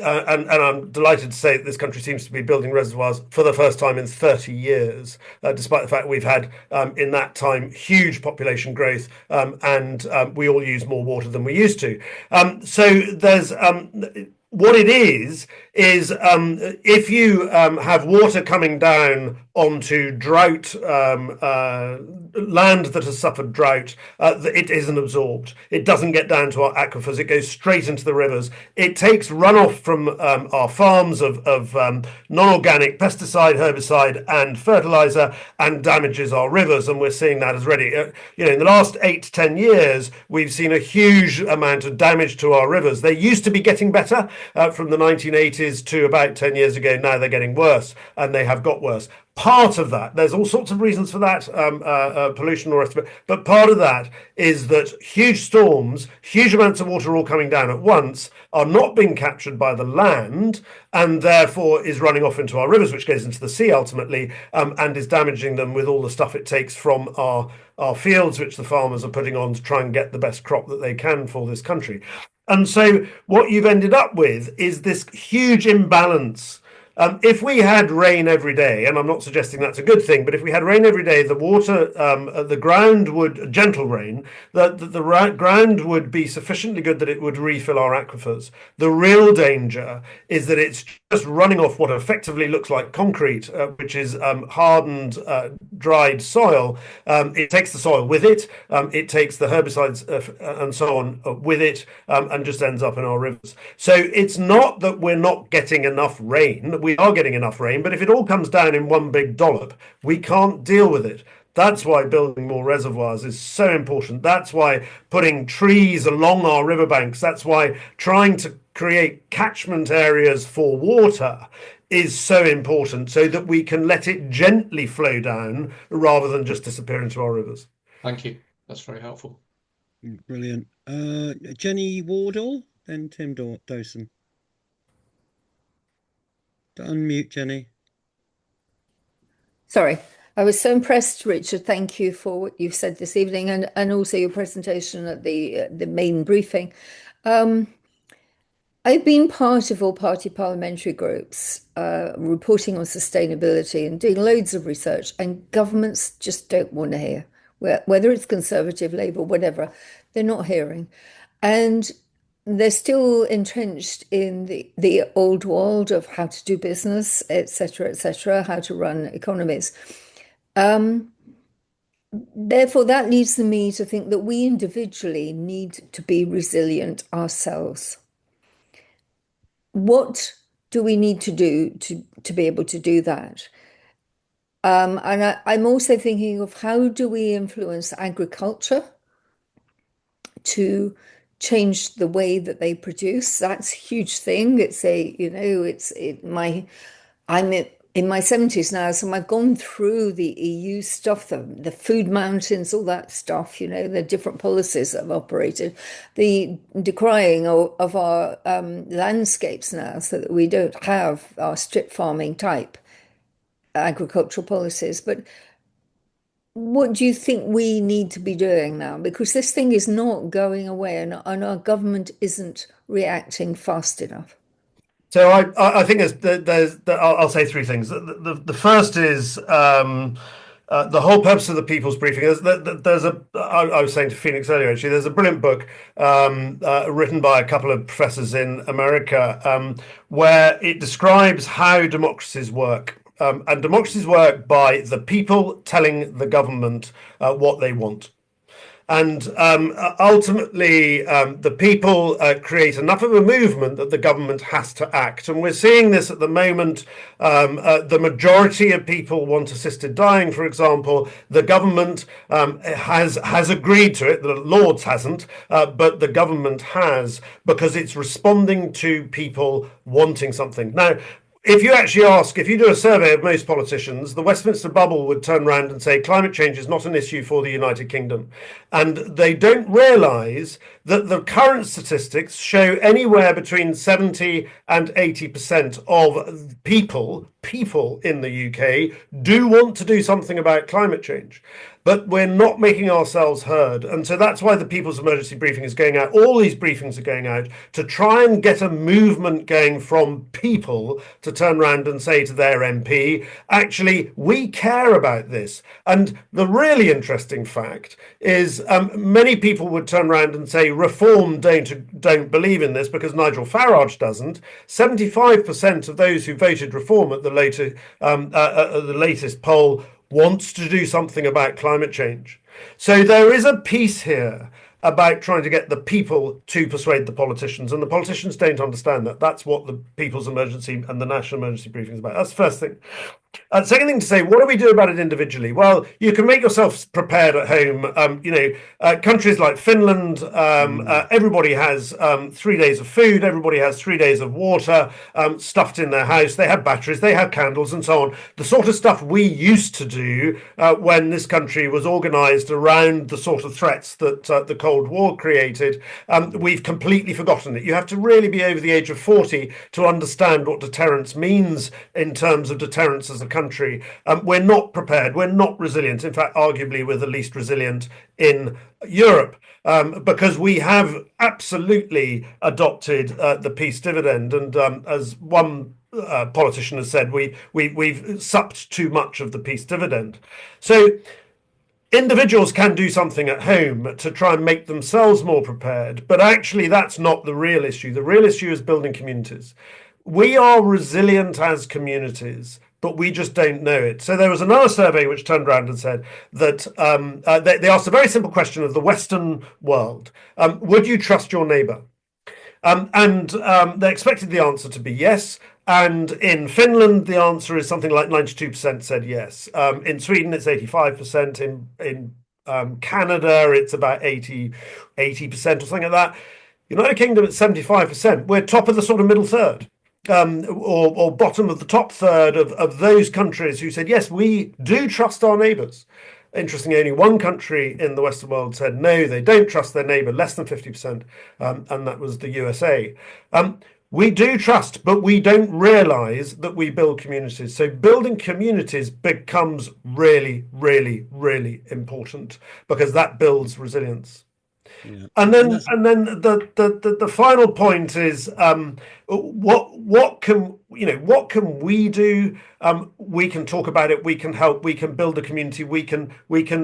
I'm delighted to say that this country seems to be building reservoirs for the first time in 30 years, despite the fact we've had in that time huge population growth, and we all use more water than we used to. So there's what it is if you have water coming down onto drought, land that has suffered drought, it isn't absorbed. It doesn't get down to our aquifers. It goes straight into the rivers. It takes runoff from our farms of non-organic pesticide, herbicide, and fertilizer, and damages our rivers. And we're seeing that as ready. In the last 8 to 10 years, we've seen a huge amount of damage to our rivers. They used to be getting better from the 1980s to about 10 years ago. Now they're getting worse, and they have got worse. Part of that, there's all sorts of reasons for that, pollution or rest of it, but part of that is that huge storms, huge amounts of water all coming down at once, are not being captured by the land, and therefore is running off into our rivers, which goes into the sea ultimately, and is damaging them with all the stuff it takes from our fields, which the farmers are putting on to try and get the best crop that they can for this country. And so what you've ended up with is this huge imbalance If we had rain every day, and I'm not suggesting that's a good thing, but if we had rain every day, the water, the ground would, gentle rain, the ground would be sufficiently good that it would refill our aquifers. The real danger is that it's just running off what effectively looks like concrete, which is hardened, dried soil. It takes the soil with it, it takes the herbicides and so on with it, and just ends up in our rivers. So it's not that we're not getting enough rain. We are getting enough rain, but if it all comes down in one big dollop, we can't deal with it. That's why building more reservoirs is so important. That's why putting trees along our riverbanks, that's why trying to create catchment areas for water is so important, so that we can let it gently flow down rather than just disappear into our rivers. Thank you. That's very helpful. Brilliant. Jenny Wardle, then Tim Dawson. Unmute, Jenny. Sorry, I was so impressed, Richard. Thank you for what you've said this evening, and also your presentation at the main briefing. I've been part of all-party parliamentary groups reporting on sustainability and doing loads of research, and governments just don't want to hear, whether it's Conservative, Labour, whatever, they're not hearing. And they're still entrenched in the old world of how to do business, etc., how to run economies. Therefore, that leads me to think that we individually need to be resilient ourselves. What do we need to do to be able to do that? And I'm also thinking of how do we influence agriculture to change the way that they produce. That's a huge thing. I'm in my 70s now, so I've gone through the EU stuff, the food mountains, all that stuff, the different policies that have operated, the decrying of our landscapes now, so that we don't have our strip farming type agricultural policies. But what do you think we need to be doing now? Because this thing is not going away, and our government isn't reacting fast enough. So I think I'll say three things. The first is the whole purpose of the People's Briefing. I was saying to Phoenix earlier, actually, there's a brilliant book written by a couple of professors in America where it describes how democracies work. And democracies work by the people telling the government what they want. And ultimately, the people create enough of a movement that the government has to act. And we're seeing this at the moment. The majority of people want assisted dying, for example. The government has agreed to it. The Lords hasn't, but the government has, because it's responding to people wanting something. Now, if you do a survey of most politicians, the Westminster bubble would turn around and say climate change is not an issue for the United Kingdom. And they don't realise that the current statistics show anywhere between 70 and 80% of people in the UK do want to do something about climate change. But we're not making ourselves heard. And so that's why the People's Emergency Briefing is going out. All these briefings are going out to try and get a movement going from people to turn around and say to their MP, actually, we care about this. And the really interesting fact is many people would turn around and say Reform don't believe in this because Nigel Farage doesn't. 75% of those who voted Reform at the latest poll wants to do something about climate change. So there is a piece here about trying to get the people to persuade the politicians, and the politicians don't understand that. That's what the People's Emergency and the National Emergency Briefing is about. That's the first thing. Second thing to say, what do we do about it individually? Well, you can make yourself prepared at home. Countries like Finland, everybody has 3 days of food, everybody has 3 days of water stuffed in their house. They have batteries, they have candles and so on. The sort of stuff we used to do when this country was organised around the sort of threats that the Cold War created, we've completely forgotten it. You have to really be over the age of 40 to understand what deterrence means in terms of deterrence as a country. We're not prepared. We're not resilient. In fact, arguably, we're the least resilient in Europe because we have absolutely adopted the peace dividend. And as one politician has said, we've supped too much of the peace dividend. So individuals can do something at home to try and make themselves more prepared, but actually that's not the real issue. The real issue is building communities. We are resilient as communities, but we just don't know it. So there was another survey which turned around and said that they asked a very simple question of the Western world. Would you trust your neighbour? And they expected the answer to be yes. And in Finland, the answer is something like 92% said yes. In Sweden, it's 85%. In Canada, it's about 80% or something like that. United Kingdom, it's 75%. We're top of the sort of middle third. Or bottom of the top third of those countries who said, yes, we do trust our neighbours. Interestingly, only one country in the Western world said no, they don't trust their neighbour, less than 50%, and that was the USA. We do trust, but we don't realise that we build communities. So building communities becomes really, really, really important because that builds resilience. Yeah. And then the final point is what can we do? We can talk about it. We can help. We can build a community. We can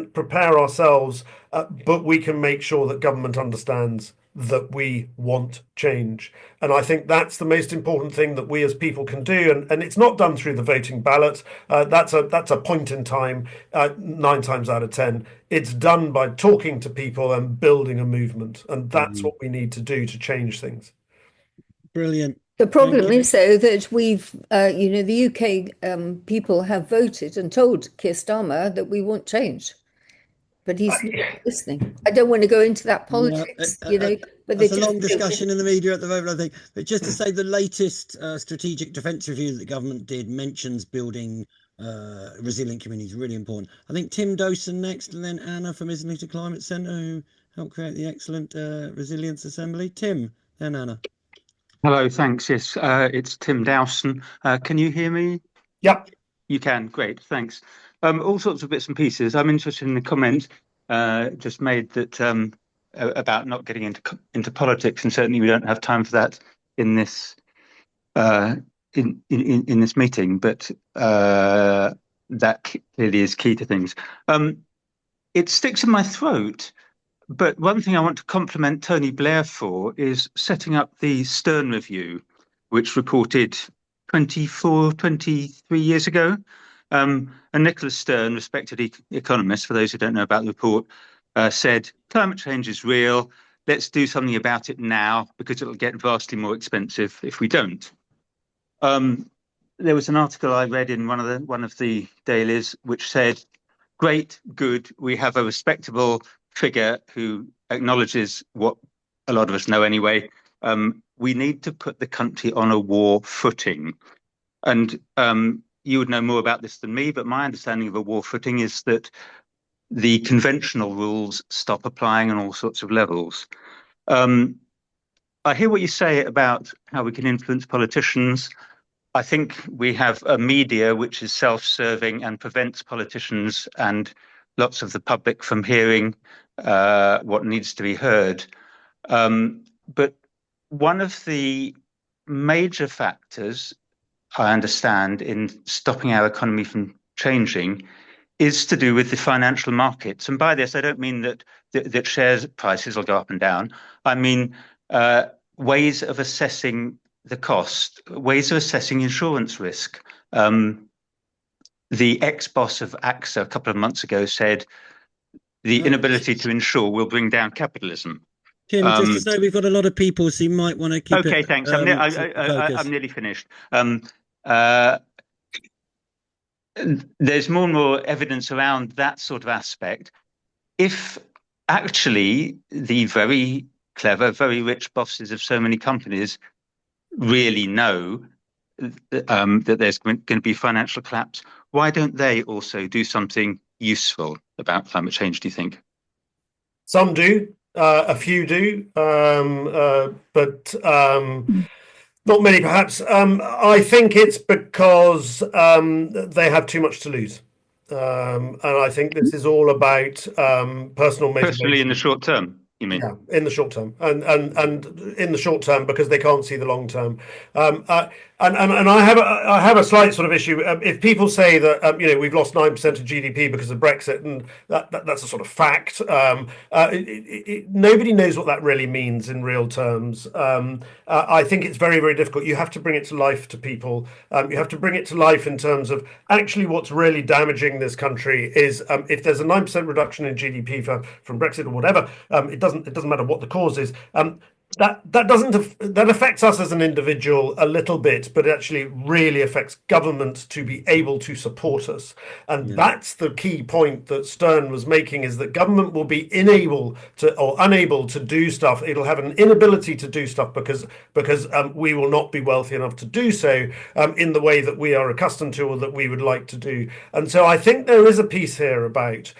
prepare ourselves, but we can make sure that government understands that we want change. And I think that's the most important thing that we as people can do. And it's not done through the voting ballot. That's a point in time, 9 times out of 10. It's done by talking to people and building a movement. And that's what we need to do to change things. Brilliant. The problem is, though, that we've, the UK people have voted and told Keir Starmer that we want change. But he's not listening. I don't want to go into that politics, but there's a long discussion in the media at the moment, I think. But just to say, the latest strategic defence review that the government did mentions building resilient communities, really important. I think Tim Dawson next, and then Anna from CEC Climate Centre, who helped create the excellent Resilience Assembly. Tim, then Anna. Hello, thanks. Yes, it's Tim Dawson. Can you hear me? Yep. You can. Great, thanks. All sorts of bits and pieces. I'm interested in the comment just made that about not getting into politics, and certainly we don't have time for that in this in this meeting. But that clearly is key to things. It sticks in my throat. But one thing I want to compliment Tony Blair for is setting up the Stern Review, which reported 23 years ago. And Nicholas Stern, respected economist, for those who don't know about the report, said, climate change is real. Let's do something about it now because it'll get vastly more expensive if we don't. There was an article I read in one of the dailies which said, great, good, we have a respectable figure who acknowledges what a lot of us know anyway. We need to put the country on a war footing. And you would know more about this than me, but my understanding of a war footing is that the conventional rules stop applying on all sorts of levels. I hear what you say about how we can influence politicians. I think we have a media which is self-serving and prevents politicians and lots of the public from hearing what needs to be heard. But one of the major factors, I understand, in stopping our economy from changing is to do with the financial markets. And by this, I don't mean that shares prices will go up and down. I mean ways of assessing the cost, ways of assessing insurance risk. The ex-boss of AXA a couple of months ago said the inability to insure will bring down capitalism. Tim, just to say, we've got a lot of people, so you might want to keep it. Okay, thanks. I'm nearly finished. There's more and more evidence around that sort of aspect. If actually the very clever, very rich bosses of so many companies really know that there's going to be financial collapse, why don't they also do something useful about climate change, do you think? Some do, a few do, but not many perhaps. I think it's because they have too much to lose. And I think this is all about personal motivation. Personally in the short term, you mean? Yeah, in the short term, and in the short term because they can't see the long term. And I have a slight sort of issue. If people say that we've lost 9% of GDP because of Brexit, and that's a sort of fact. Nobody knows what that really means in real terms. I think it's very, very difficult. You have to bring it to life to people. You have to bring it to life in terms of actually what's really damaging this country is if there's a 9% reduction in GDP from Brexit or whatever. It doesn't matter what the cause is. That affects us as an individual a little bit, but it actually really affects government to be able to support us. And that's the key point that Stern was making, is that government will be unable to do stuff. It'll have an inability to do stuff because we will not be wealthy enough to do so in the way that we are accustomed to or that we would like to do. And so I think there is a piece here about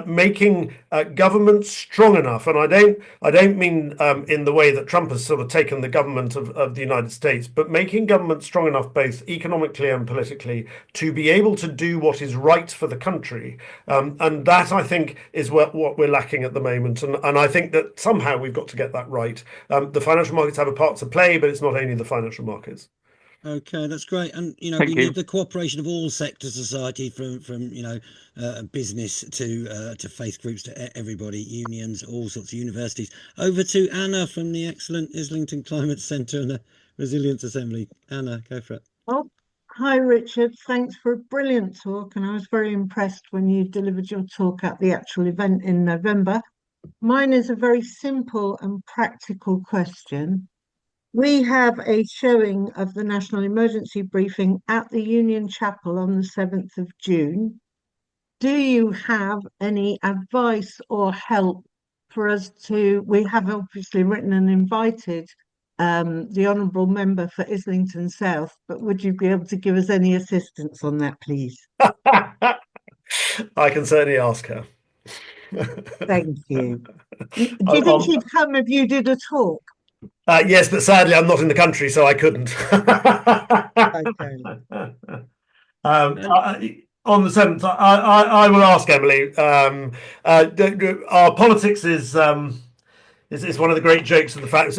making government strong enough. And I don't mean in the way that Trump has sort of taken the government of the United States, but making government strong enough both economically and politically to be able to do what is right for the country. And that, I think, is what we're lacking at the moment. And I think that somehow we've got to get that right. The financial markets have a part to play, but it's not only the financial markets. Okay, that's great. And we need the cooperation of all sectors of society, from business to faith groups to everybody, unions, all sorts of universities. Over to Anna from the excellent Islington Climate Centre and the Resilience Assembly. Anna, go for it. Oh, hi Richard, thanks for a brilliant talk, and I was very impressed when you delivered your talk at the actual event in November. Mine is a very simple and practical question. We have a showing of the National Emergency Briefing at the Union Chapel on the 7th of June. Do you have any advice or help for us to, we have obviously written and invited the Honourable Member for Islington South, but would you be able to give us any assistance on that, please? I can certainly ask her. Thank you. Do you think she'd come if you did a talk? Yes, but sadly I'm not in the country, so I couldn't. Okay. On the 7th, I will ask Emily. Our politics is one of the great jokes of the fact.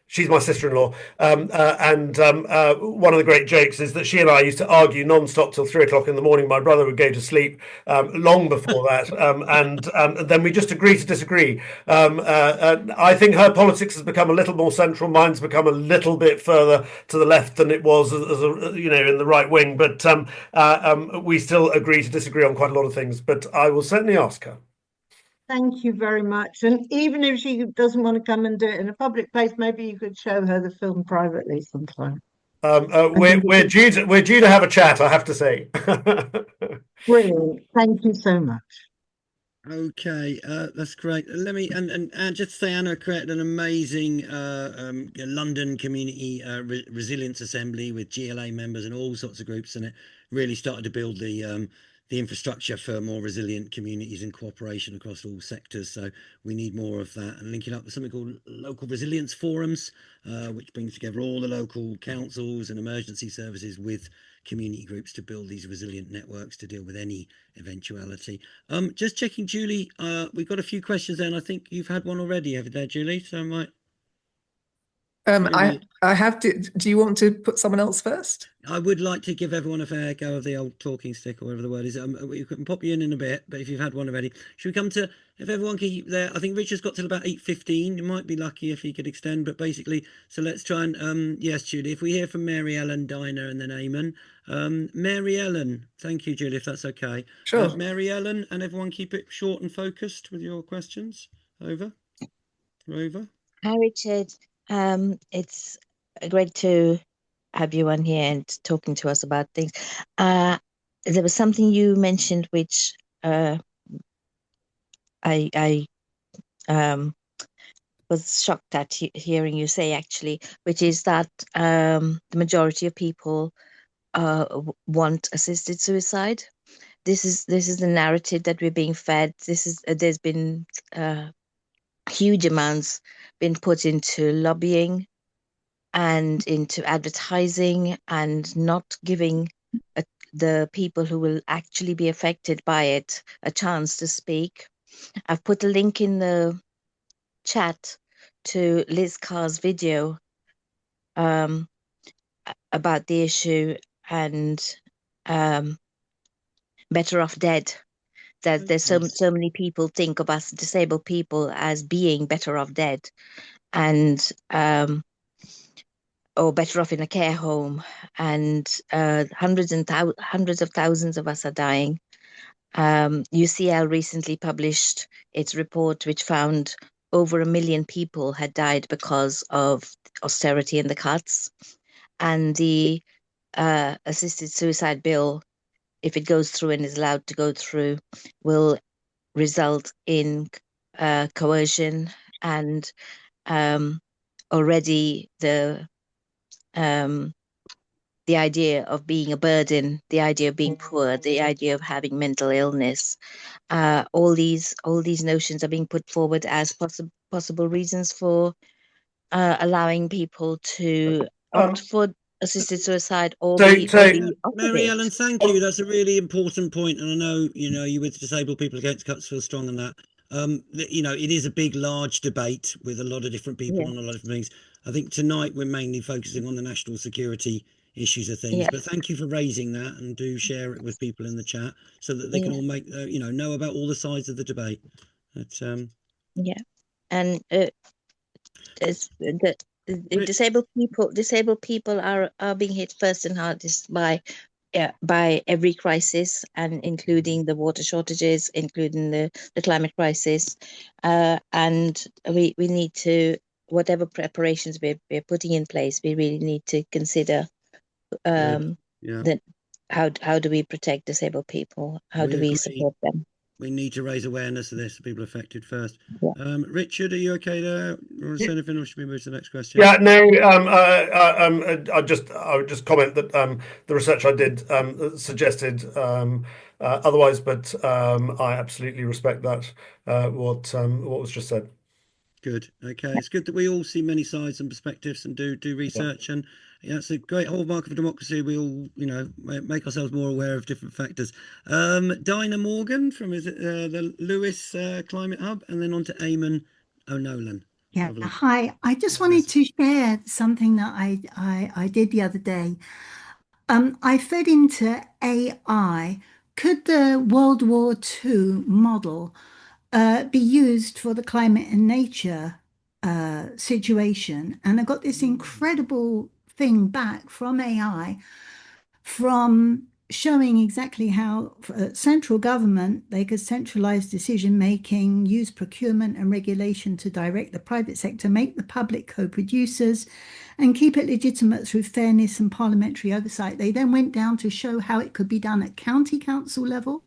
She's my sister-in-law, and one of the great jokes is that she and I used to argue non-stop till 3 o'clock in the morning. My brother would go to sleep long before that, and then we just agree to disagree. I think her politics has become a little more central. Mine's become a little bit further to the left than it was, in the right wing. But we still agree to disagree on quite a lot of things. But I will certainly ask her. Thank you very much. And even if she doesn't want to come and do it in a public place, maybe you could show her the film privately sometime. We're due to have a chat, I have to say. Brilliant. Thank you so much. Okay, that's great. Let me and just say, Anna created an amazing London community resilience assembly with GLA members and all sorts of groups, and it really started to build the infrastructure for more resilient communities and cooperation across all sectors. So we need more of that, and linking up with something called local resilience forums, which brings together all the local councils and emergency services with community groups to build these resilient networks to deal with any eventuality. Just checking, Julie, we've got a few questions there, and I think you've had one already over there, Julie, so I might... I have to. Do you want to put someone else first? I would like to give everyone a fair go of the old talking stick, or whatever the word is. We can pop you in a bit, but if you've had one already, should we come to, if everyone can keep there? I think Richard's got till about 8:15. You might be lucky if he could extend, but basically, so let's try and yes, Julie. If we hear from Mary Ellen, Dinah, and then Eamon. Mary Ellen, thank you, Julie, if that's okay. Sure. Mary Ellen, and everyone keep it short and focused with your questions. Over. Hi, Richard. It's great to have you on here and talking to us about things. There was something you mentioned which I was shocked at hearing you say, actually, which is that the majority of people want assisted suicide. This is the narrative that we're being fed. There's been huge amounts been put into lobbying and into advertising and not giving the people who will actually be affected by it a chance to speak. I've put a link in the chat to Liz Carr's video. about the issue, and better off dead. That there's so many people think of us disabled people as being better off dead, and or better off in a care home, and hundreds of thousands of us are dying. UCL recently published its report, which found over 1 million people had died because of austerity and the cuts. And the assisted suicide bill, if it goes through and is allowed to go through, will result in coercion, and already the idea of being a burden, the idea of being poor, the idea of having mental illness, all these notions are being put forward as possible reasons for allowing people to opt for assisted suicide or be Mary Ellen, thank you. That's a really important point, and I know you with Disabled People Against Cuts feel strong on that. It is a big, large debate with a lot of different people on a lot of different things. I think tonight we're mainly focusing on the national security issues of things, but thank you for raising that, and do share it with people in the chat so that they can all make know about all the sides of the debate. But, and disabled people are being hit first and hardest by every crisis, and including the water shortages, including the climate crisis, and we need to, whatever preparations we're putting in place, we really need to consider that how do we protect disabled people, how do we support them. We need to raise awareness of this, people affected first. Richard, are you okay there? Want to say anything, or should we move to the next question? Yeah, no. I would just comment that the research I did suggested otherwise, but I absolutely respect that what was just said. Good. Okay, it's good that we all see many sides and perspectives and do research, and it's a great hallmark of democracy. We all, make ourselves more aware of different factors. Dinah Morgan from the Lewis Climate Hub, and then on to Eamon O'Nolan. Yeah. Lovely. Hi. I just wanted to share something that I did the other day. I fed into AI. Could the World War II model be used for the climate and nature situation? And I got this incredible thing back from AI, from showing exactly how central government, they could centralize decision making, use procurement and regulation to direct the private sector, make the public co-producers, and keep it legitimate through fairness and parliamentary oversight. They then went down to show how it could be done at county council level,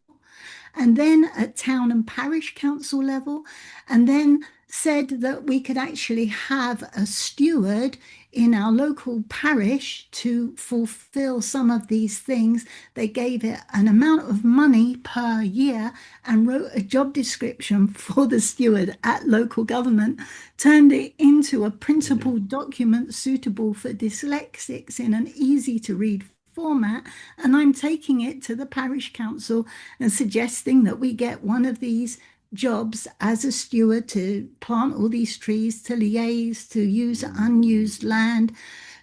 and then at town and parish council level, and then said that we could actually have a steward in our local parish to fulfill some of these things. They gave it an amount of money per year and wrote a job description for the steward at local government, turned it into a printable document suitable for dyslexics in an easy to read format, and I'm taking it to the parish council and suggesting that we get one of these jobs as a steward to plant all these trees, to liaise, to use unused land,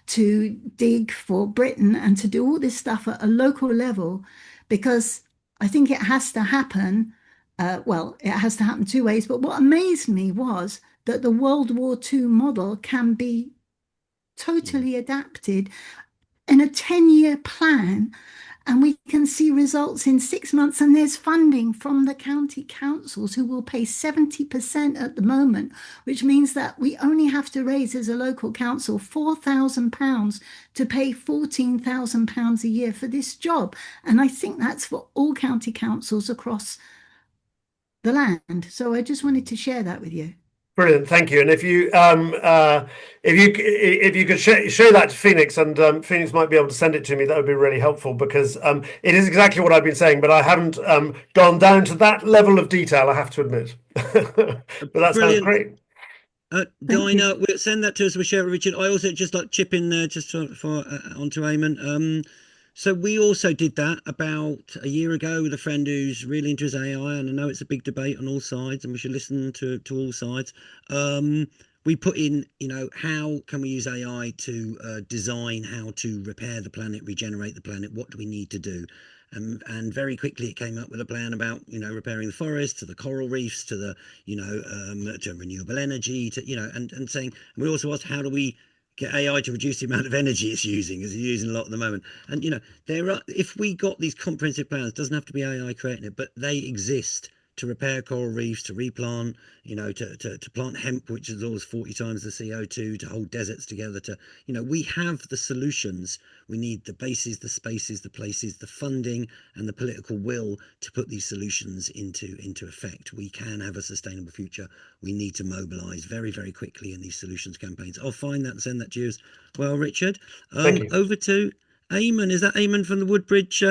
to dig for Britain, and to do all this stuff at a local level, because I think it has to happen. It has to happen two ways. But what amazed me was that the World War II model can be totally adapted in a 10-year plan, and we can see results in 6 months, and there's funding from the county councils who will pay 70% at the moment, which means that we only have to raise as a local council £4,000 to pay £14,000 a year for this job. And I think that's for all county councils across the land. So I just wanted to share that with you. Brilliant, thank you. And if you could show that to Phoenix, and Phoenix might be able to send it to me, that would be really helpful, because it is exactly what I've been saying, but I haven't gone down to that level of detail, I have to admit. But that sounds great. Dinah, we'll send that to us. We'll share it with Richard. I also just like chip in there just for onto Eamon. So we also did that about a year ago with a friend who's really into his AI, and I know it's a big debate on all sides, and we should listen to all sides. we put in, you know, how can we use AI to design how to repair the planet, regenerate the planet? What do we need to do? And very quickly it came up with a plan about, you know, repairing the forests, to the coral reefs, to the, you know, to renewable energy, to, you know, and saying, and we also asked, how do we get AI to reduce the amount of energy it's using, as it's using a lot at the moment? And, you know, there are, if we got these comprehensive plans, it doesn't have to be AI creating it, but they exist to repair coral reefs, to replant, you know, to plant hemp, which is always 40 times the CO2, to hold deserts together, to, you know, we have the solutions. We need the bases, the spaces, the places, the funding, and the political will to put these solutions into effect. We can have a sustainable future. We need to mobilise very, very quickly in these solutions campaigns. I'll find that and send that to you as well, Richard. Thank you. Over to Eamon. Is that Eamon from the Woodbridge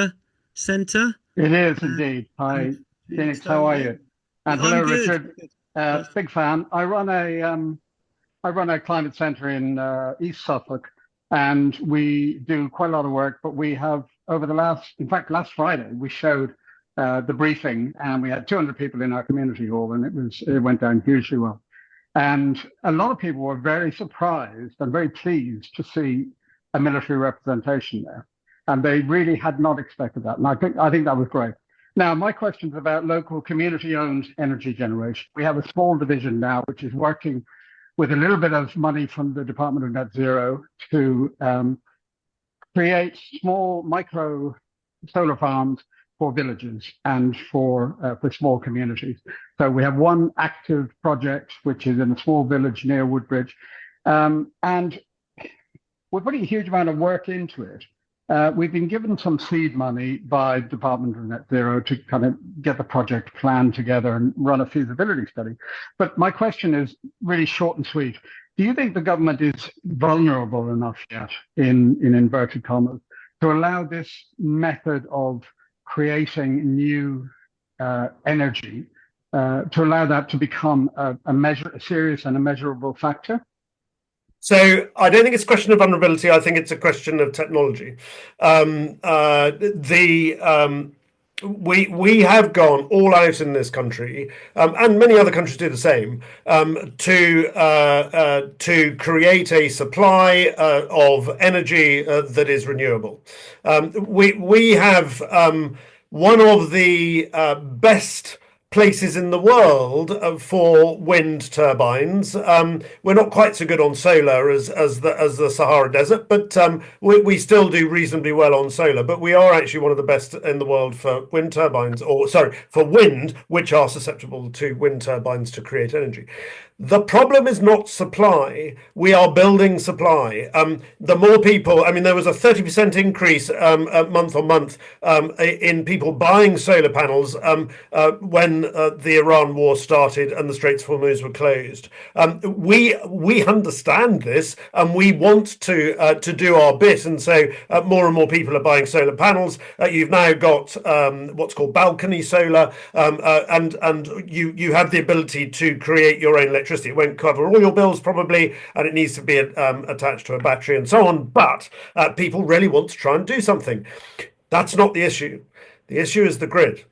Centre? It is indeed. Hi, Phoenix, how are you? And hello, Richard. Big fan. I run a climate centre in East Suffolk, and we do quite a lot of work. But we have, over the last Friday, we showed the briefing, and we had 200 people in our community hall, and it went down hugely well. And a lot of people were very surprised and very pleased to see a military representation there, and they really had not expected that. And I think that was great. Now, my question is about local community-owned energy generation. We have a small division now, which is working with a little bit of money from the Department of Net Zero to create small micro solar farms for villages and for small communities. So we have one active project, which is in a small village near Woodbridge. And we're putting a huge amount of work into it. We've been given some seed money by Department of Net Zero to kind of get the project plan together and run a feasibility study. But my question is really short and sweet. Do you think the government is vulnerable enough yet, in inverted commas, to allow this method of creating new energy, to allow that to become a serious and a measurable factor? So I don't think it's a question of vulnerability. I think it's a question of technology. We have gone all out in this country, and many other countries do the same, to create a supply of energy that is renewable. We have one of the best places in the world for wind turbines. We're not quite so good on solar as the Sahara Desert, but we still do reasonably well on solar. But we are actually one of the best in the world for wind turbines, for wind, which are susceptible to wind turbines to create energy. The problem is not supply. We are building supply. The more people, I mean, there was a 30% increase month on month in people buying solar panels when the Iran war started and the Straits of Hormuz were closed. We understand this, and we want to do our bit. And so more and more people are buying solar panels. You've now got what's called balcony solar, and you have the ability to create your own electricity. It won't cover all your bills probably, and it needs to be attached to a battery and so on. But people really want to try and do something. That's not the issue. The issue is the grid.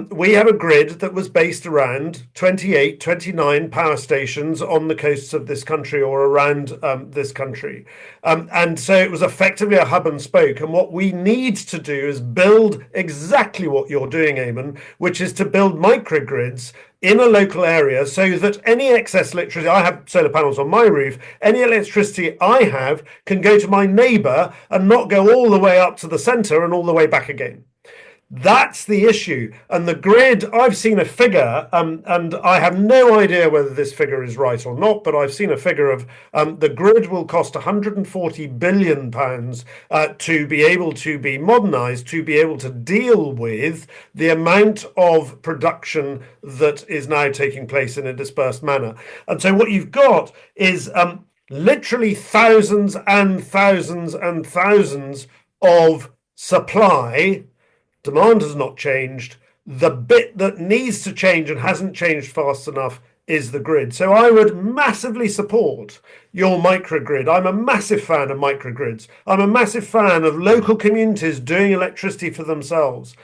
We have a grid that was based around 28, 29 power stations on the coasts of this country or around this country. And so it was effectively a hub and spoke. And what we need to do is build exactly what you're doing, Eamon, which is to build microgrids in a local area so that any excess electricity, I have solar panels on my roof, any electricity I have can go to my neighbour and not go all the way up to the centre and all the way back again. That's the issue. And the grid, I've seen a figure, and I have no idea whether this figure is right or not, but I've seen a figure of the grid will cost £140 billion to be able to be modernised, to be able to deal with the amount of production that is now taking place in a dispersed manner. And so what you've got is literally thousands and thousands and thousands of supply. Demand has not changed. The bit that needs to change and hasn't changed fast enough is the grid. So I would massively support your microgrid. I'm a massive fan of microgrids. I'm a massive fan of local communities doing electricity for themselves.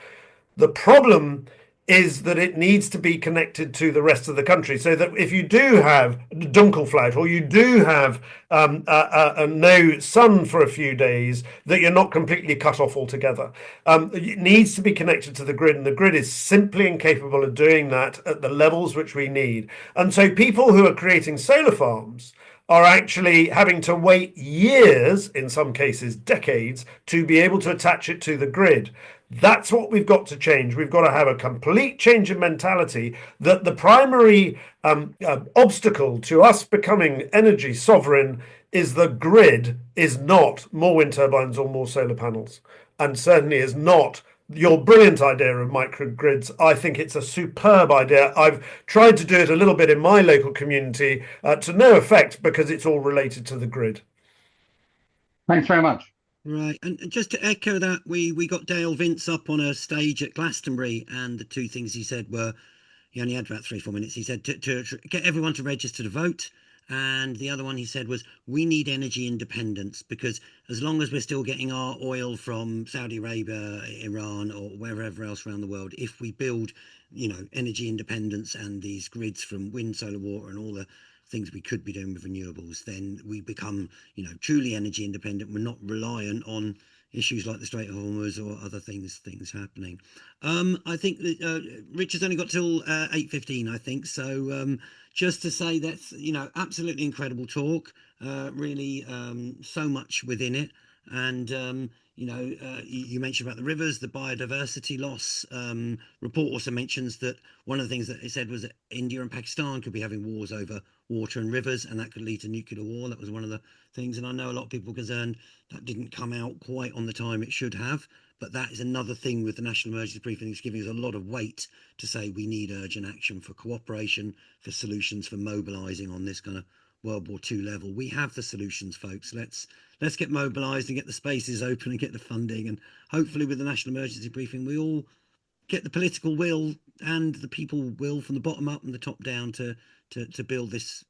The problem is that it needs to be connected to the rest of the country, so that if you do have Dunkelflaut or you do have no sun for a few days, that you're not completely cut off altogether. It needs to be connected to the grid, and the grid is simply incapable of doing that at the levels which we need. And so people who are creating solar farms are actually having to wait years, in some cases decades, to be able to attach it to the grid. That's what we've got to change. We've got to have a complete change in mentality, that the primary obstacle to us becoming energy sovereign is the grid, is not more wind turbines or more solar panels, and certainly is not your brilliant idea of microgrids. I think it's a superb idea. I've tried to do it a little bit in my local community to no effect, because it's all related to the grid. Thanks very much. Right, and just to echo that, we got Dale Vince up on a stage at Glastonbury, and the two things he said were, he only had about 3-4 minutes. He said to get everyone to register to vote, and the other one he said was, we need energy independence, because as long as we're still getting our oil from Saudi Arabia, Iran, or wherever else around the world, if we build, you know, energy independence and these grids from wind, solar, water, and all the things we could be doing with renewables, then we become, you know, truly energy independent. We're not reliant on issues like the Strait of Hormuz or other things happening. I think that Richard's only got till 8:15, I think. So just to say that's, you know, absolutely incredible talk. Really so much within it. And you know, you mentioned about the rivers, the biodiversity loss. Report also mentions that one of the things that it said was that India and Pakistan could be having wars over water and rivers, and that could lead to nuclear war. That was one of the things. And I know a lot of people are concerned that didn't come out quite on the time it should have. But that is another thing with the National Emergency Briefing. It's giving us a lot of weight to say we need urgent action for cooperation, for solutions, for mobilising on this kind of World War II level. We have the solutions, folks. Let's get mobilised and get the spaces open and get the funding. And hopefully with the National Emergency Briefing, we all get the political will and the people will from the bottom up and the top down to build this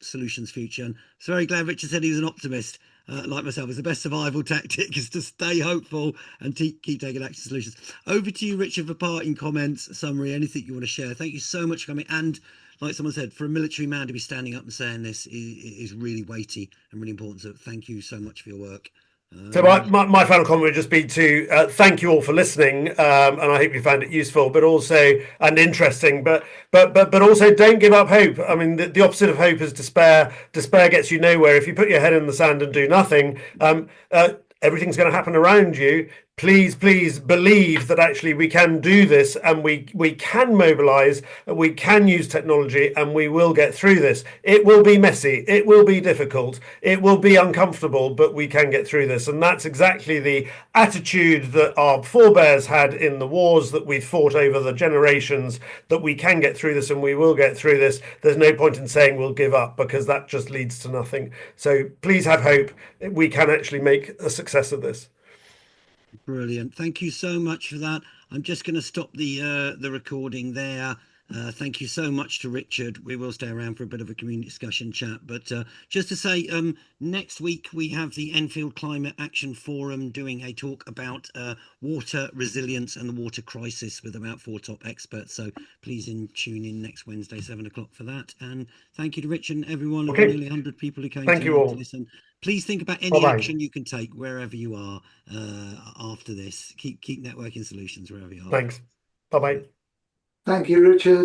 solutions future. And so very glad Richard said he was an optimist. Like myself, it's the best survival tactic is to stay hopeful and keep taking action solutions. Over to you, Richard, for parting comments, summary, anything you want to share. Thank you so much for coming. And like someone said, for a military man to be standing up and saying this is really weighty and really important. So thank you so much for your work. So my final comment would just be to thank you all for listening, and I hope you found it useful, but also and interesting. But also don't give up hope. I mean, the opposite of hope is despair. Despair gets you nowhere. If you put your head in the sand and do nothing, everything's going to happen around you. Please believe that actually we can do this, and we can mobilize, we can use technology, and we will get through this. It will be messy, it will be difficult, it will be uncomfortable, but we can get through this. And that's exactly the attitude that our forebears had in the wars that we've fought over the generations, that we can get through this and we will get through this. There's no point in saying we'll give up, because that just leads to nothing. So please have hope. We can actually make a success of this. Brilliant. Thank you so much for that. I'm just going to stop the recording there. Thank you so much to Richard. We will stay around for a bit of a community discussion chat. But just to say, next week we have the Enfield Climate Action Forum doing a talk about water resilience and the water crisis with about 4 top experts. So please tune in next Wednesday, 7 o'clock for that. And thank you to Richard and everyone, okay. Nearly 100 people who came to listen. Please think about any action you can take wherever you are after this. Keep networking solutions wherever you are. Thanks. Bye-bye. Thank you, Richard.